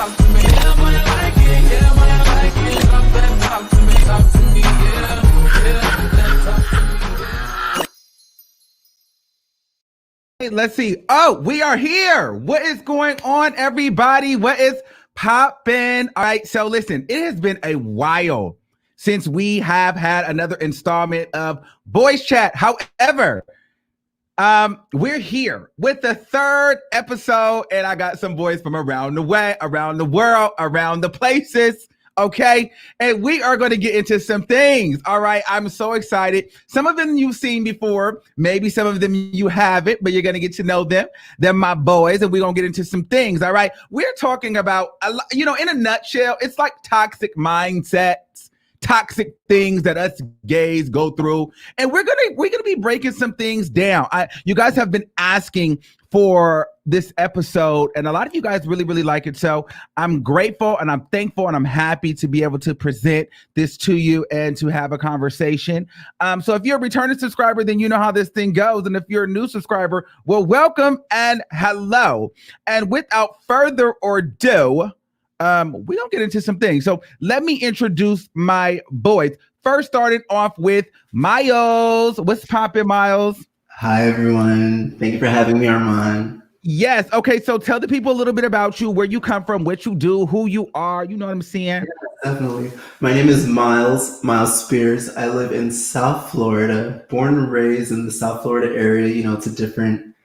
talk to me. Yeah, boy, I like it. Yeah, boy, I like it. Talk that talk to me. Talk to me. Yeah, yeah, talk to me. Hey, let's see. Oh, we are here. What is going on, everybody? What is popping? All right, so listen, it has been a while since we have had another installment of Boys Chat. However, we're here with the third episode, and I got some boys from around the way, around the world, around the places. Okay, and we are going to get into some things. All right, I'm so excited. Some of them you've seen before, maybe some of them you haven't, but you're going to get to know them. They're my boys, and we're going to get into some things. All right, we're talking about, in a nutshell, it's like toxic mindsets, toxic things that us gays go through, and we're gonna be breaking some things down. You guys have been asking for this episode, and a lot of you guys really like it. So I'm grateful and I'm thankful and I'm happy to be able to present this to you and to have a conversation. So if you're a returning subscriber, then you know how this thing goes. And if you're a new subscriber, well, welcome and hello. And without further ado, we don't get into some things. So let me introduce my boys. First, starting off with Miles. What's poppin', Miles? Hi, everyone. Thank you for having me, Armand. Yes. Okay. So tell the people a little bit about you, where you come from, what you do, who you are. You know what I'm saying? Yeah, definitely. My name is Miles Spears. I live in South Florida, born and raised in the South Florida area. It's a different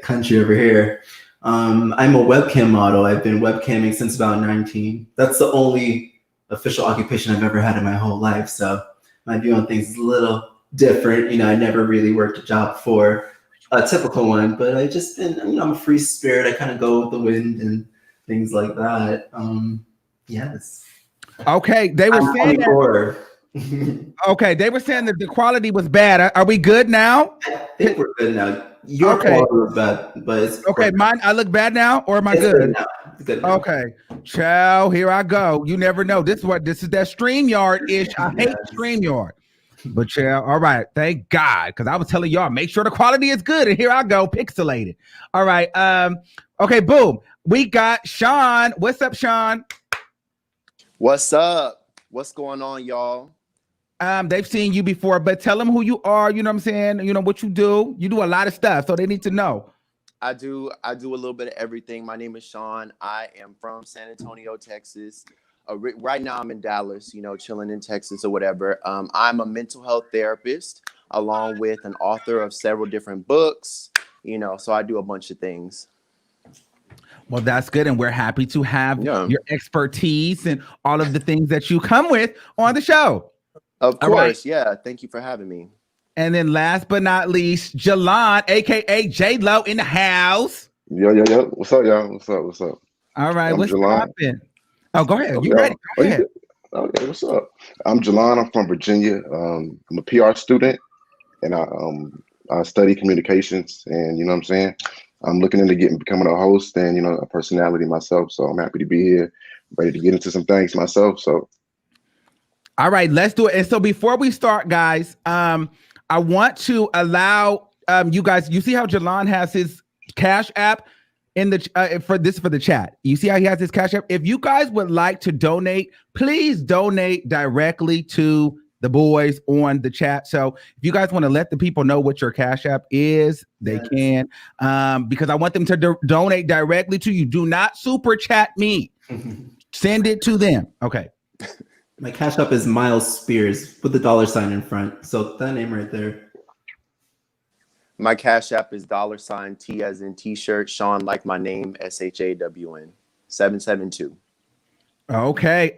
country over here. I'm a webcam model. I've been webcamming since about 19. That's the only official occupation I've ever had in my whole life. So my view on things is a little different. I never really worked a job before, a typical one, but I just been, I'm a free spirit. I kind of go with the wind and things like that. Yes. Okay. They were saying that. Okay. They were saying that the quality was bad. Are we good now? I think we're good now. Your quality was bad, but it's okay. Mine, I look bad now, or am I good? It's good now. Okay. Ciao. Here I go. You never know. This is that StreamYard-ish. I hate StreamYard. But yeah, all right. Thank God. Because I was telling y'all, make sure the quality is good. And here I go, pixelated. All right. Okay, boom. We got Sean. What's up, Sean? What's up? What's going on, y'all? They've seen you before, but tell them who you are. You know what I'm saying? You know what you do. You do a lot of stuff, so they need to know. I do a little bit of everything. My name is Sean. I am from San Antonio, Texas. Right now I'm in Dallas, chilling in Texas or whatever. I'm a mental health therapist along with an author of several different books, so I do a bunch of things. Well, that's good. And we're happy to have your expertise and all of the things that you come with on the show. Of course. Right. Yeah. Thank you for having me. And then last but not least, Jalon, aka J-Lo in the house. Yo. What's up, y'all? What's up? All right. What's poppin'? Oh, go ahead. You ready? Go ahead. Okay, what's up? I'm Jalon. I'm from Virginia. I'm a PR student, and I study communications. And you know what I'm saying? I'm looking into becoming a host and a personality myself. So I'm happy to be here, ready to get into some things myself. So, all right, let's do it. And so before we start, guys, I want to allow you guys. You see how Jalon has his Cash App in the for the chat. You see how he has his Cash App? If you guys would like to donate, please donate directly to the boys on the chat. So if you guys want to let the people know what your Cash App is, they can, because I want them to donate directly to you. Do not super chat me. Send it to them. Okay. My Cash App is Miles Spears with the $ in front. So that name right there. My Cash App is $T as in t-shirt, Sean like my name, SHAWN 772. Okay.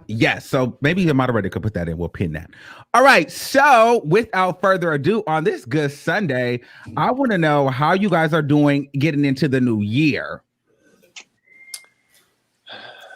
Yes. So maybe the moderator could put that in. We'll pin that. All right. So without further ado, on this good Sunday, I want to know how you guys are doing getting into the new year.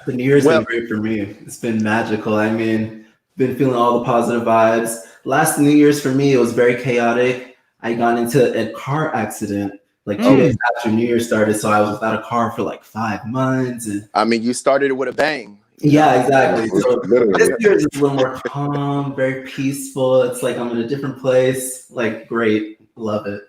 The New Year's been great for me. It's been magical. I mean, been feeling all the positive vibes. Last New Year's for me, it was very chaotic. I got into a car accident like 2 days after New Year started. So I was without a car for like 5 months. And I mean, you started it with a bang. Yeah, exactly. So this year is a little more calm, very peaceful. It's like I'm in a different place. Like, great. Love it.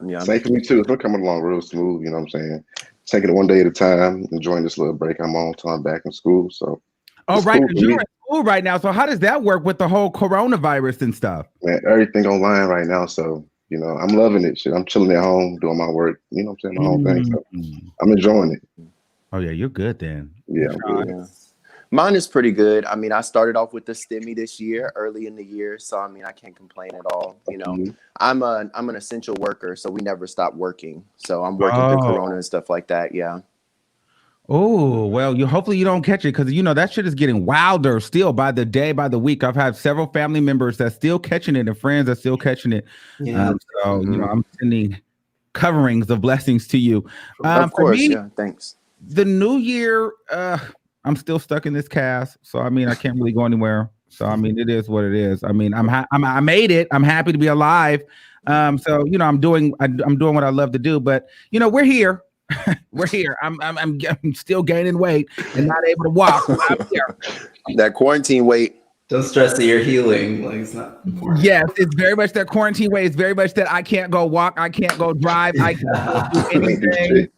Yeah, same for me too. It's been coming along real smooth, you know what I'm saying? taking it one day at a time, enjoying this little break I'm on until I'm back in school. So, Oh, right, cool because for you're me. in school right now. So how does that work with the whole coronavirus and stuff? Man, everything online right now. So, I'm loving it. Shit, I'm chilling at home, doing my work. You know what I'm saying? My own thing. So I'm enjoying it. Oh yeah, you're good then. Yeah, I'm good. Yeah. Mine is pretty good. I mean, I started off with the STEMI this year, early in the year. So, I mean, I can't complain at all. I'm an essential worker, so we never stop working. So I'm working through Corona and stuff like that. Yeah. Oh, well, hopefully you don't catch it because that shit is getting wilder still by the day, by the week. I've had several family members that's still catching it and friends are still catching it. Yeah. I'm sending coverings of blessings to you. Of course, for me, yeah. Thanks. The new year, I'm still stuck in this cast, so I mean I can't really go anywhere. So I mean it is what it is. I mean I made it. I'm happy to be alive. So I'm doing what I love to do. But we're here. We're here. I'm still gaining weight and not able to walk. I'm here. That quarantine weight. Don't stress that you're healing. Like it's not important. Yes, it's very much that quarantine way. It's very much that I can't go walk. I can't go drive. I can't do anything.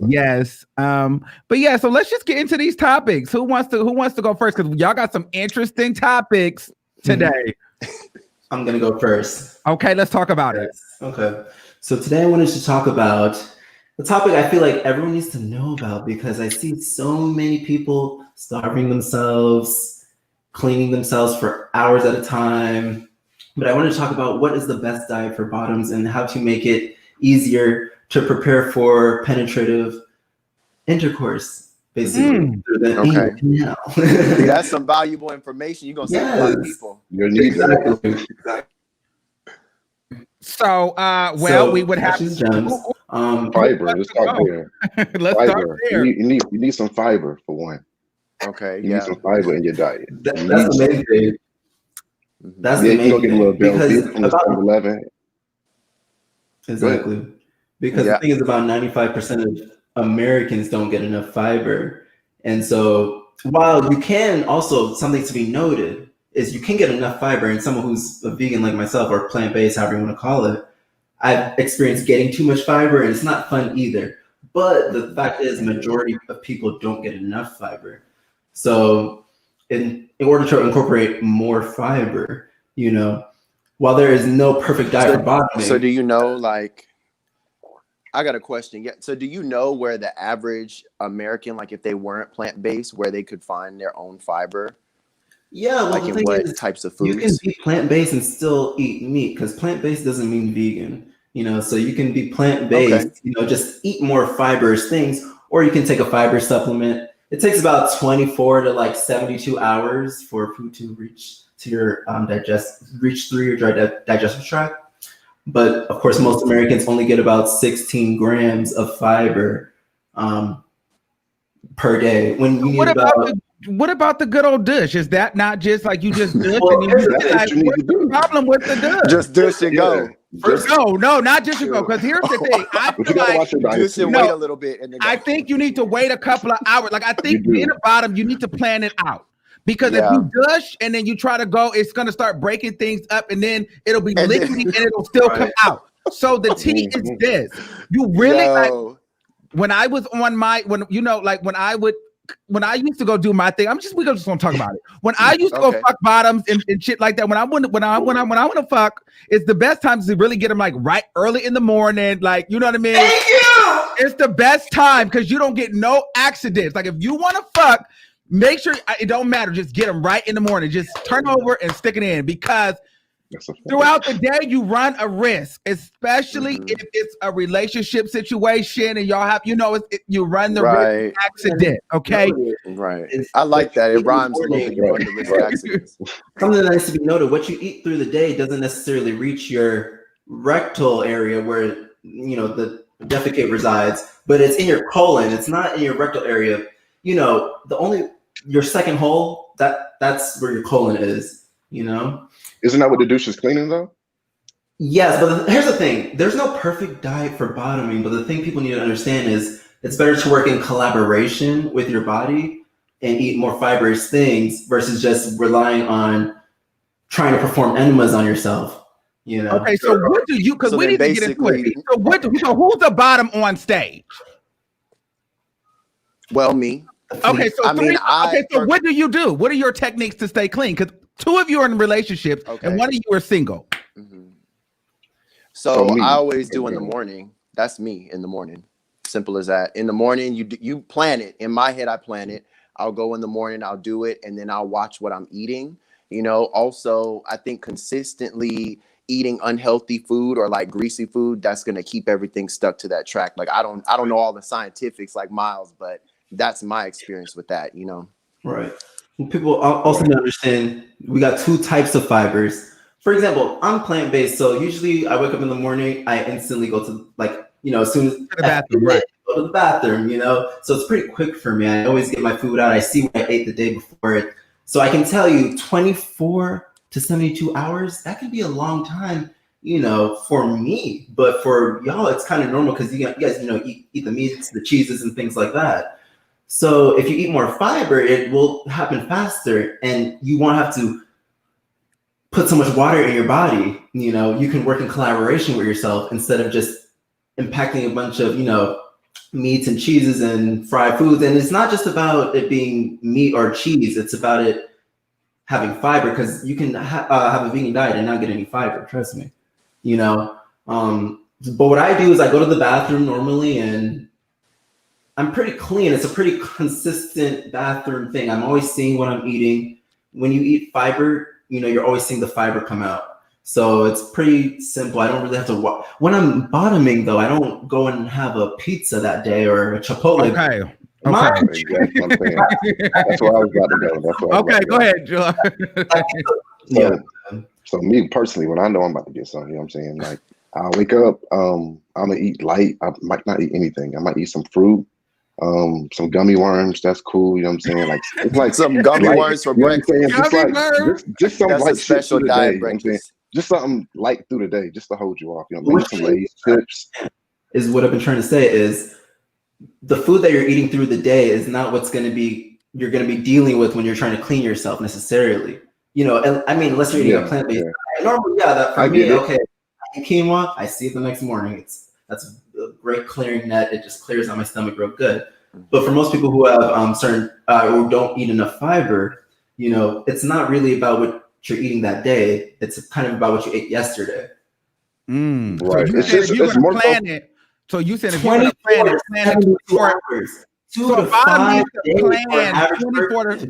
Yes. But yeah, so let's just get into these topics. Who wants to go first? Because y'all got some interesting topics today. I'm gonna go first. Okay, let's talk about it. Okay. So today I wanted to talk about the topic I feel like everyone needs to know about because I see so many people starving themselves, cleaning themselves for hours at a time. But I want to talk about what is the best diet for bottoms and how to make it easier to prepare for penetrative intercourse, basically. Okay. That's some valuable information. You're gonna save a lot of people. Exactly. So, we would have fiber. Let's start there. Let's fiber. start there. You need some fiber for one. Okay. You need some fiber in your diet. That's the main thing. That's the main get a little thing. because from the 7-Eleven. Exactly. Because the thing is about 95% of Americans don't get enough fiber. And so while you can also, something to be noted is you can get enough fiber, and someone who's a vegan like myself or plant-based, however you want to call it, I've experienced getting too much fiber and it's not fun either. But the fact is majority of people don't get enough fiber. So in order to incorporate more fiber, while there is no perfect diet for bottoming. So do I got a question. Yeah. So do you know where the average American, like if they weren't plant-based, where they could find their own fiber? Yeah, well, like in what types of foods? You can be plant-based and still eat meat because plant-based doesn't mean vegan. So you can be plant-based, just eat more fibrous things, or you can take a fiber supplement. It takes about 24 to 72 hours for food to reach to your reach through your digestive tract. But of course, most Americans only get about 16 grams of fiber per day. When you need what about the good old dish? Is that not just like you just dish Well, and what's the problem with the dish? Just dish and go. No, not just go. Because here's the thing. I feel like dish and wait a little bit. And then I think you need to wait a couple of hours. Like I think being a bottom, you need to plan it out. Because if you dish and then you try to go, it's gonna start breaking things up, and then it'll be liquidy and it'll still come out. So the tea is this: you really when I was on my when I used to go do my thing, we just gonna talk about it. When I used to go fuck bottoms and shit like that, when I want to fuck, it's the best time to really get them right early in the morning, you know what I mean? Thank you. It's the best time because you don't get no accidents. Like if you want to fuck, make sure it don't matter. Just get them right in the morning. Just turn over and stick it in because throughout the day you run a risk, especially if it's a relationship situation and y'all have, you run the risk of accident. Okay, right. I like that. It rhymes a little bit. You run the risk of accidents. Something that needs to be noted: what you eat through the day doesn't necessarily reach your rectal area where the defecate resides, but it's in your colon. It's not in your rectal area. Your second hole, that's where your colon is, Isn't that what the douche is cleaning though? Yes, but here's the thing. There's no perfect diet for bottoming, but the thing people need to understand is it's better to work in collaboration with your body and eat more fibrous things versus just relying on trying to perform enemas on yourself, Okay, so what do you, because we need to get into it. So who's the bottom on stage? Well, me. Okay, so I mean, so what do you do? What are your techniques to stay clean? Because 2 of you are in relationships, and 1 of you are single. So me. I always do in the morning. That's me in the morning. Simple as that. In the morning, you plan it. In my head, I plan it. I'll go in the morning, I'll do it, and then I'll watch what I'm eating. You know, also, I think consistently eating unhealthy food or like greasy food, that's going to keep everything stuck to that track. Like, I don't know all the scientifics like Miles, but that's my experience with that, you know? Right. Well, people also need to understand we got 2 types of fibers. For example, I'm plant-based, so usually I wake up in the morning, I instantly go to as soon as the bathroom, right? Go to the bathroom, So it's pretty quick for me. I always get my food out. I see what I ate the day before it. So I can tell you 24 to 72 hours, that can be a long time, for me. But for y'all, it's kind of normal because you guys, eat the meats, the cheeses, and things like that. So if you eat more fiber, it will happen faster, and you won't have to put so much water in your body. You can work in collaboration with yourself instead of just impacting a bunch of, meats and cheeses and fried foods. And it's not just about it being meat or cheese. It's about it having fiber, because you can have a vegan diet and not get any fiber. Trust me, but what I do is I go to the bathroom normally, and I'm pretty clean. It's a pretty consistent bathroom thing. I'm always seeing what I'm eating. When you eat fiber, you're always seeing the fiber come out. So it's pretty simple. I don't really have to watch. When I'm bottoming, though, I don't go and have a pizza that day or a Chipotle. Okay. That's where I was about to go. Okay, go ahead, Joe. So me personally, when I know I'm about to get something, you know what I'm saying? Like, I'll wake up, I'm gonna eat light. I might not eat anything. I might eat some fruit, some gummy worms. That's cool. You know what I'm saying? Like, it's like some gummy worms for breakfast. Just some that's like a special diet breakfast. Just something light through the day, just to hold you off. Maybe some Lay's chips. Is what I've been trying to say is the food that you're eating through the day is not what's going to be you're going to be dealing with when you're trying to clean yourself necessarily. And I mean, unless you're eating a plant-based diet. Normally, that for me, okay, I eat quinoa, I see it the next morning. That's a great clearing net. It just clears out my stomach real good. But for most people who have certain who don't eat enough fiber, it's not really about what you're eating that day. It's kind of about what you ate yesterday. Right. So you said if you're going to plan it. So you said if you're going to plan it 24 hours. 2 to 5 days plan 24 to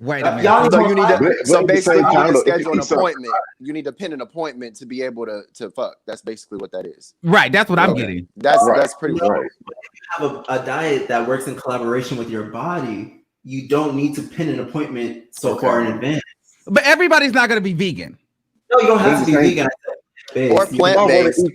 wait a minute. So you need to basically you need to schedule an appointment. You need to pin an appointment to be able to fuck. That's basically what that is. Right. That's what I'm getting. That's pretty right. If you have a diet that works in collaboration with your body, you don't need to pin an appointment so far in advance. But everybody's not going to be vegan. No, you don't have to be vegan. Or plant-based.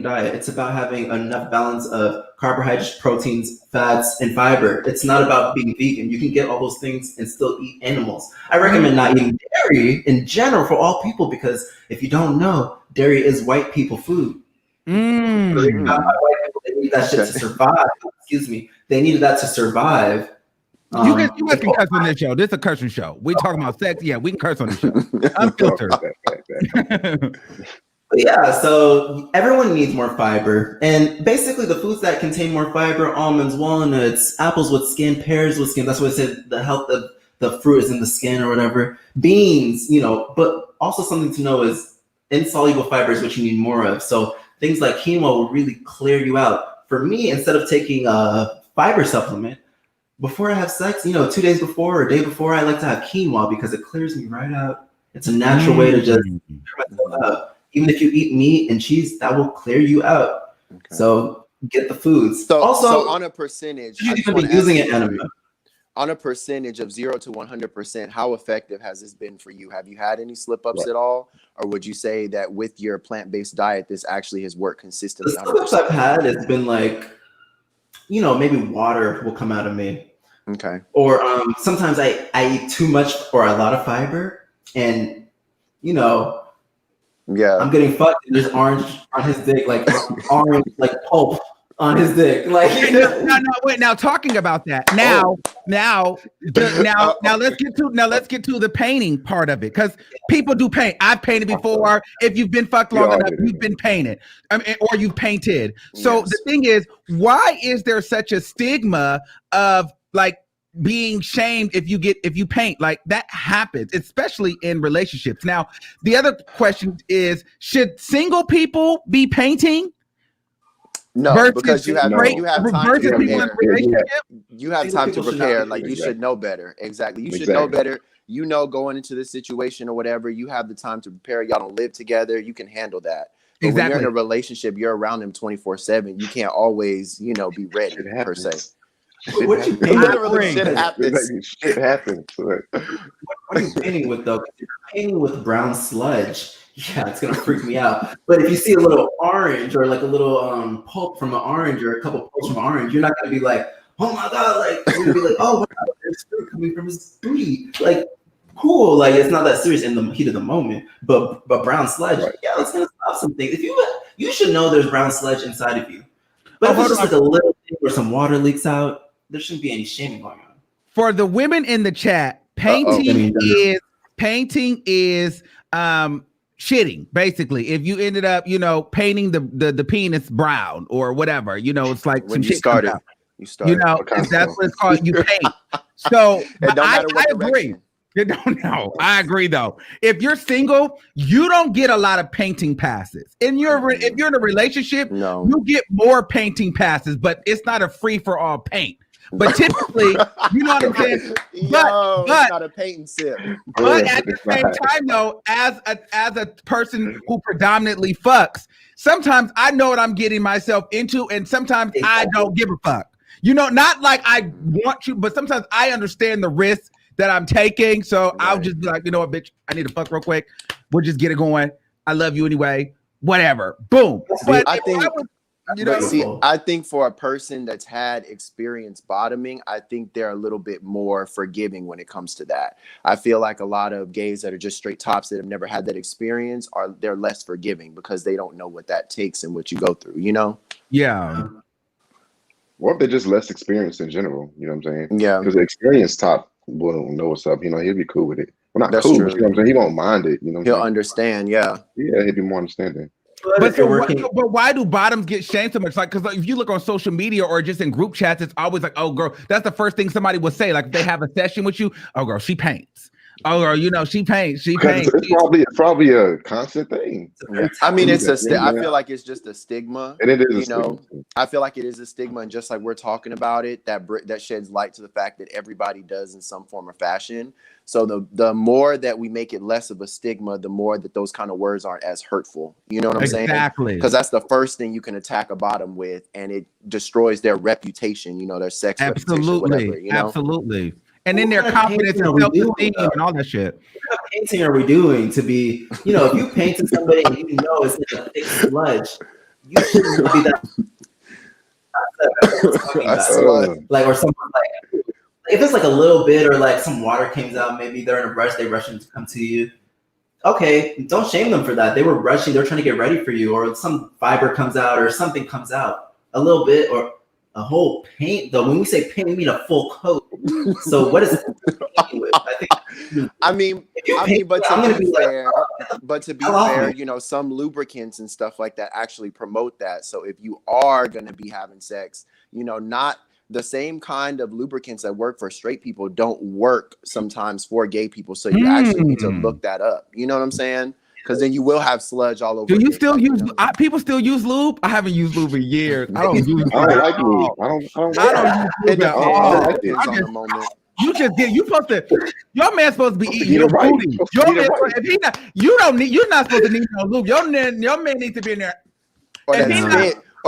Diet. It's about having enough balance of carbohydrates, proteins, fats, and fiber. It's not about being vegan. You can get all those things and still eat animals. I recommend not eating dairy in general for all people, because if you don't know, dairy is white people food. White people, they need that shit to survive. Excuse me. They needed that to survive. You guys can curse on this show. This is a cursing show. We talking about sex. Yeah, we can curse on this show. Unfiltered. Yeah, so everyone needs more fiber. And basically the foods that contain more fiber: almonds, walnuts, apples with skin, pears with skin. That's what I said, the health of the fruit is in the skin or whatever. Beans, but also something to know is insoluble fiber is what you need more of. So things like quinoa will really clear you out. For me, instead of taking a fiber supplement, before I have sex, 2 days before or a day before, I like to have quinoa because it clears me right out. It's a natural way to just clear myself out. Even if you eat meat and cheese, that will clear you out. Okay. So get the foods. So on a percentage, using it on a percentage of 0 to 100%, how effective has this been for you? Have you had any slip-ups at all? Or would you say that with your plant-based diet, this actually has worked consistently? The slip-ups I've had has been like, maybe water will come out of me. Okay. Or sometimes I eat too much or a lot of fiber, and I'm getting fucked and there's orange on his dick, like orange, like pulp on his dick. Like, Wait. Now talking about that. Now let's get to the painting part of it, because people do paint. I've painted before. If you've been fucked long enough, you've been painted, or you've painted. So the thing is, why is there such a stigma of like being shamed if you paint? Like, that happens, especially in relationships. Now, the other question is, should single people be painting? No, because you have time to prepare. You have time to prepare. Like, you should know better. Exactly. You should know better. You know, going into this situation or whatever, you have the time to prepare. Y'all don't live together. You can handle that. But when you're in a relationship, you're around them 24/7. You can't always, be ready per se. What you shit happens. Shit happens. What are you painting with, though? If you're painting with brown sludge, yeah, it's gonna freak me out. But if you see a little orange, or like a little pulp from an orange, or a couple pulps from an orange, you're not gonna be like, oh my god, like, you're gonna be like, oh wow, there's fruit coming from his booty. Like, cool, like, it's not that serious in the heat of the moment. But brown sludge, yeah, it's gonna stop some things. If you should know there's brown sludge inside of you. But if it's just like a little thing where some water leaks out, there shouldn't be any shaming going on. For the women in the chat, painting is shitting, basically. If you ended up, painting the penis brown or whatever, it's like when some you started. that's what it's called. You paint. So I agree. I agree though. If you're single, you don't get a lot of painting passes. If you're in a relationship, you get more painting passes, but it's not a free for all paint. But typically, you know what I'm saying? It's not a painting sip. But at the same time, though, as a person who predominantly fucks, sometimes I know what I'm getting myself into, and sometimes I don't give a fuck. Not like I want to, but sometimes I understand the risk that I'm taking. So I'll just be like, you know what, bitch, I need to fuck real quick. We'll just get it going. I love you anyway. Whatever. Boom. But I think for a person that's had experience bottoming, I think they're a little bit more forgiving when it comes to that. I feel like a lot of gays that are just straight tops that have never had that experience they're less forgiving because they don't know what that takes and what you go through, Yeah. Or if they're just less experienced in general, you know what I'm saying? Yeah. Because the experienced top will know what's up. He'll be cool with it. Well, not That's cool, true. but you know what I'm saying? He won't mind it. He'll understand. Yeah. Yeah, he'll be more understanding. But why do bottoms get shamed so much? Like, because if you look on social media or just in group chats, it's always like, oh, girl, that's the first thing somebody will say. Like, if they have a session with you, oh, girl, she paints. Oh, girl, she paints. She paints. It's probably a constant thing. Yeah. I mean, I feel like it's just a stigma. And it is I feel like it is a stigma, and just like we're talking about it, that sheds light to the fact that everybody does in some form or fashion. So the more that we make it less of a stigma, the more that those kind of words aren't as hurtful. You know what I'm saying? Exactly. Because that's the first thing you can attack a bottom with, and it destroys their reputation, their sex reputation, whatever, Absolutely. And then their confidence and self-esteem and all that shit. What kind of painting are we doing to be, if you painted somebody and it's like a thick sludge, you shouldn't be that. Like, or someone like, if it's like a little bit, or like some water comes out, maybe they're in a rush, they rush to come to you. Okay, don't shame them for that. They were rushing, they're trying to get ready for you, or some fiber comes out, or something comes out. A little bit, or a whole paint, though. When we say paint, we mean a full coat. So what is it? But to be fair, some lubricants and stuff like that actually promote that. So if you are going to be having sex, not the same kind of lubricants that work for straight people don't work sometimes for gay people. So you actually need to look that up. You know what I'm saying? Because then you will have sludge all over. Do you still use? People still use lube? I haven't used lube in years. I don't use lube. I don't like lube. I don't use lube at all. You just get. You supposed to. Your man's supposed to be eating your booty. Your man, if he not, you don't need. You're not supposed to need no lube. Your man needs to be in there. Or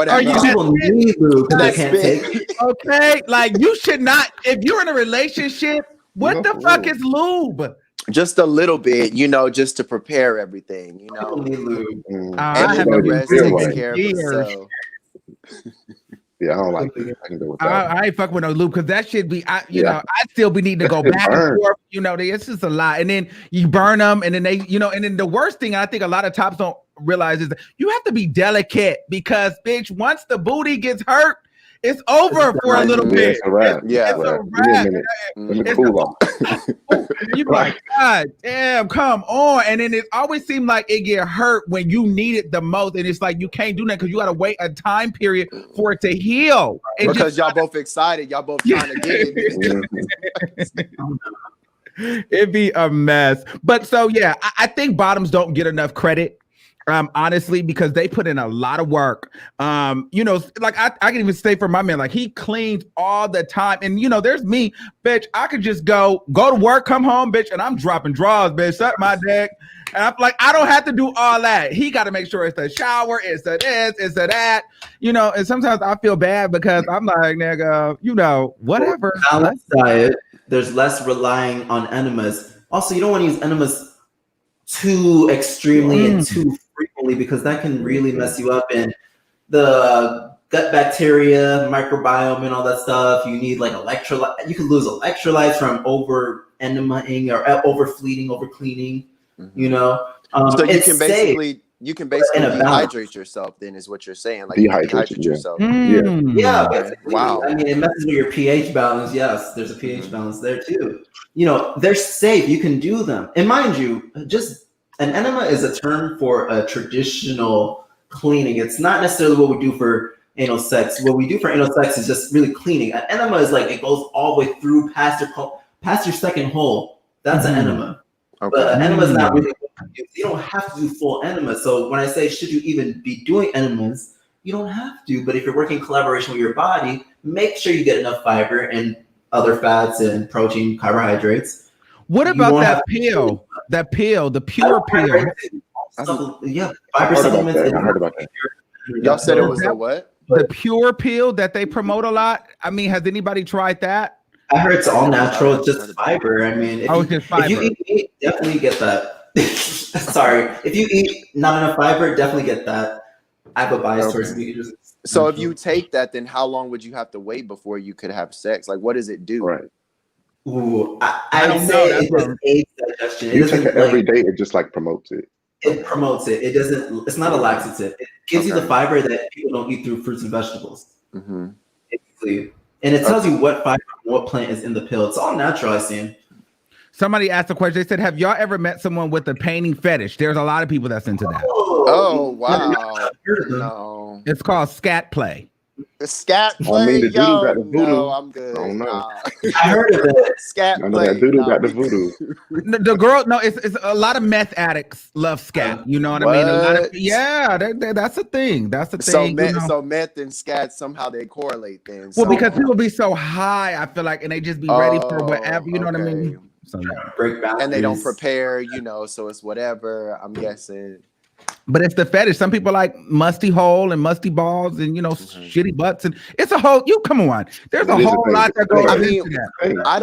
that people need lube because they can't take it. Okay, like you should not. If you're in a relationship, what the fuck is lube? Just a little bit, just to prepare everything, People need lube. And the rest takes care of itself. Yeah, I don't like it. I can go with that. I ain't fucking with no lube because that should be, I still be needing to go back and forth. It's just a lot. And then you burn them, and then they, and then the worst thing I think a lot of tops don't realize is that you have to be delicate because, bitch, once the booty gets hurt, it's over for a little bit. It's a wrap. Yeah. It's a Give me a wrap. minute. Let me It's cool off. You're like, God damn, come on. And then it always seemed like it get hurt when you need it the most. And it's like you can't do that because you got to wait a time period for it to heal. And Because y'all both excited. Y'all both trying to get it. it'd be a mess. But so, yeah, I think bottoms don't get enough credit. Honestly, because they put in a lot of work. You know, like I can even say for my man, like he cleans all the time. And you know, there's me, bitch. I could just go to work, come home, bitch, and I'm dropping drawers, bitch. Suck my dick. And I'm like, I don't have to do all that. He got to make sure it's the shower, it's the this, it's the that. You know, and sometimes I feel bad because I'm like, nigga, you know, whatever. Balanced diet. There's less relying on enemas. Also, you don't want to use enemas too extremely and too frequently because that can really mess you up in the gut bacteria, microbiome, and all that stuff. You need like electrolyte. You can lose electrolytes from over enemaing or over fleeting, over cleaning. You know, So you can safe. you can basically dehydrate yourself. Then is what you're saying. Like dehydrate yourself. Yeah, Okay. Wow. I mean, it messes with your pH balance. Yes, there's a pH balance there too. You know, they're safe. You can do them. And mind you, just an enema is a term for a traditional cleaning. It's not necessarily what we do for anal sex. What we do for anal sex is just really cleaning. An enema is like it goes all the way through past your second hole. That's an enema. Okay. But an enema is not really what you do. You don't have to do full enema. So when I say should you even be doing enemas, you don't have to. But if you're working in collaboration with your body, make sure you get enough fiber and other fats and protein, carbohydrates. What about that pill? That pill, the pure pill. Yeah, fiber supplements. I heard about that. Y'all said it was a what? The pure pill that they promote a lot. I mean, has anybody tried that? I heard it's all natural. It's just fiber. I mean, if you eat meat, definitely get that. Sorry, if you eat not enough fiber, definitely get that. I have a bias towards meat. So if you take that, then how long would you have to wait before you could have sex? Like, what does it do? Right. Ooh, I say it just aids digestion. You take it every day. It just like promotes it. It promotes it. It doesn't. It's not a laxative. It gives you the fiber that people don't eat through fruits and vegetables. Basically. And it tells you what fiber, what plant is in the pill. It's all natural, I see. Somebody asked a question. They said, have y'all ever met someone with a painting fetish? There's a lot of people that's into that. Oh, wow. No. It's called scat play. The scat play? Got the voodoo. No, I'm good. I don't know. I heard of it. Scat I know play. that doodoo got the voodoo. The girl, no, it's a lot of meth addicts love scat. You know what I mean? A lot of, yeah, that's a thing. That's a thing. So meth and scat, somehow they correlate then. Well, because people be so high, I feel like, and they just be ready for whatever, you know what I mean? So, yeah. Break boundaries. And they don't prepare, you know, so it's whatever, I'm guessing. But it's the fetish. Some people like musty hole and musty balls and, you know, shitty butts. And it's a whole, come on. There's a whole lot that goes into that. I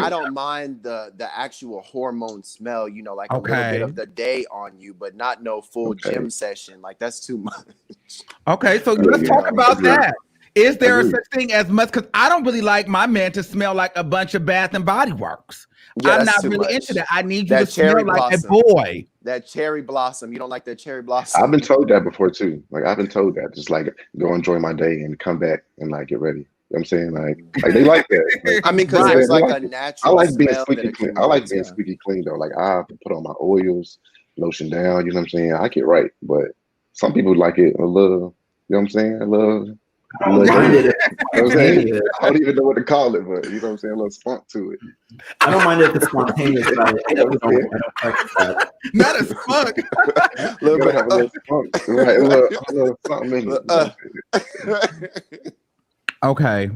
don't mind the actual hormone smell, you know, like a little bit of the day on you, but not no full gym session. Like that's too much. Okay, so let's talk about that. Is there a such thing as much? Because I don't really like my man to smell like a bunch of Bath and Body Works. Yeah, I'm not really into that. I need you to smell like a boy. That cherry blossom. You don't like that cherry blossom? I've been told that before too. Like I've been told that. Just like go enjoy my day and come back and like get ready. You know what I'm saying? Like they like that. Like, I mean, because there's like a natural. I like being smell squeaky clean. I like being squeaky clean though. Like I put on my oils, lotion down. You know what I'm saying? I get right, but some people like it a little. You know what I'm saying? A little. I don't even know what to call it, but you know what I'm saying? A little spunk to it. I don't mind if it's spontaneous, but I don't practice that. Not a spunk. A little bit of a little spunk. Right, a little something in it. Okay.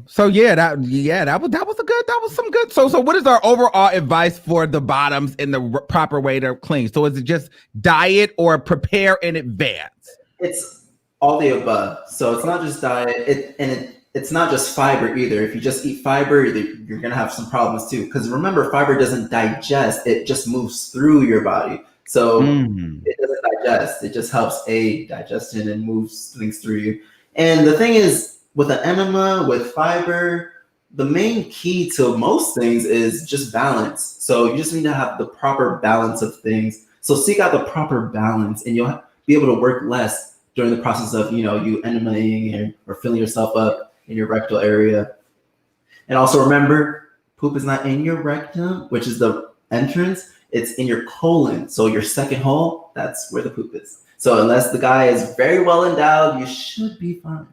So that was some good. So what is our overall advice for the bottoms in the proper way to clean? So is it just diet or prepare in advance? It's all the above. So it's not just diet, it's not just fiber either. If you just eat fiber, you're gonna have some problems too. Because remember, fiber doesn't digest; it just moves through your body. So it doesn't digest; it just helps aid digestion and moves things through you. And the thing is, with an enema, with fiber, the main key to most things is just balance. So you just need to have the proper balance of things. So seek out the proper balance, and you'll be able to work less during the process of, you enemas or filling yourself up in your rectal area. And also remember, poop is not in your rectum, which is the entrance. It's in your colon. So your second hole, that's where the poop is. So unless the guy is very well endowed, you should be fine.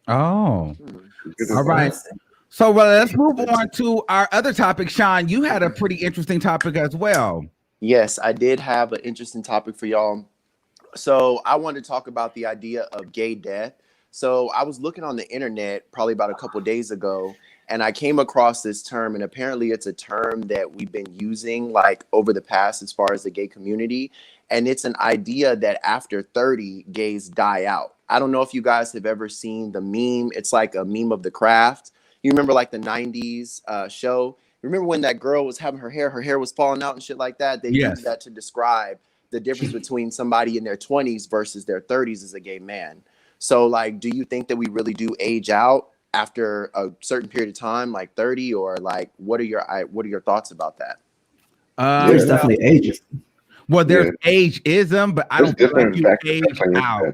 Oh, all right. So let's move on to our other topic. Sean, you had a pretty interesting topic as well. Yes, I did have an interesting topic for y'all. So I wanted to talk about the idea of gay death. So I was looking on the internet probably about a couple of days ago, and I came across this term, and apparently it's a term that we've been using like over the past as far as the gay community. And it's an idea that after 30, gays die out. I don't know if you guys have ever seen the meme. It's like a meme of The Craft. You remember like the 90s show? Remember when that girl was having her hair was falling out and shit like that? They used that to describe the difference between somebody in their 20s versus their 30s as a gay man. So like, do you think that we really do age out after a certain period of time, like 30, or like, what are your thoughts about that? There's definitely ages. Well, there's ageism, but I don't feel like you age out.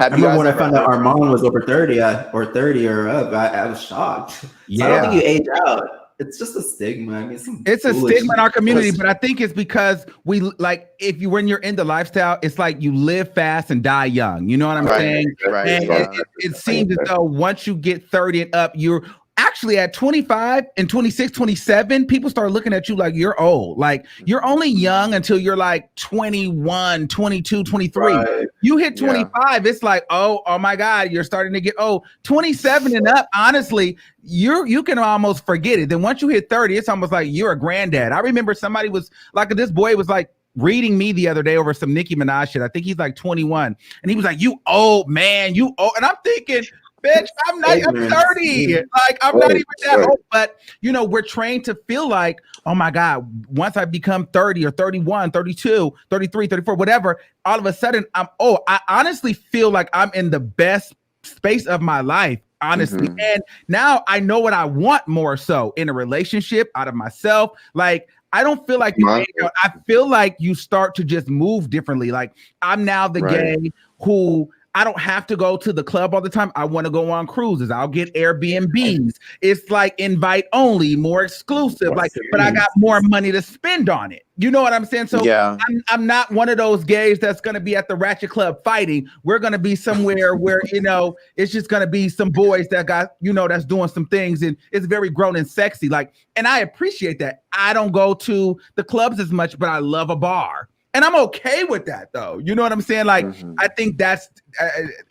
I remember when I found out Armand was over 30 or 30 or up, I was shocked. Yeah. So I don't think you age out. It's just a stigma. I mean, it's a stigma in our community, but I think it's because we like when you're in the lifestyle, it's like you live fast and die young. You know what I'm saying? Right. And it seems as though once you get 30 and up, you're actually at 25 and 26, 27, people start looking at you like you're old. Like you're only young until you're like 21, 22, 23. Right. You hit 25, it's like, oh my God, you're starting to get old. 27 and up, honestly, you can almost forget it. Then once you hit 30, it's almost like you're a granddad. I remember somebody was like, this boy was like reading me the other day over some Nicki Minaj shit. I think he's like 21. And he was like, you old man, you old. And I'm thinking, bitch, I'm 30. Like, I'm not even that old. But, we're trained to feel like, oh my God, once I become 30 or 31, 32, 33, 34, whatever, all of a sudden I'm old. I honestly feel like I'm in the best space of my life, honestly. Mm-hmm. And now I know what I want more so in a relationship, out of myself. Like, I don't feel like I feel like you start to just move differently. Like, I'm now the gay who I don't have to go to the club all the time. I want to go on cruises. I'll get Airbnbs. It's like invite only, more exclusive. Like, but I got more money to spend on it. You know what I'm saying? So I'm not one of those gays that's going to be at the Ratchet Club fighting. We're going to be somewhere where, it's just going to be some boys that got, that's doing some things, and it's very grown and sexy. Like, and I appreciate that. I don't go to the clubs as much, but I love a bar. And I'm okay with that, though. You know what I'm saying? Like, I think that's,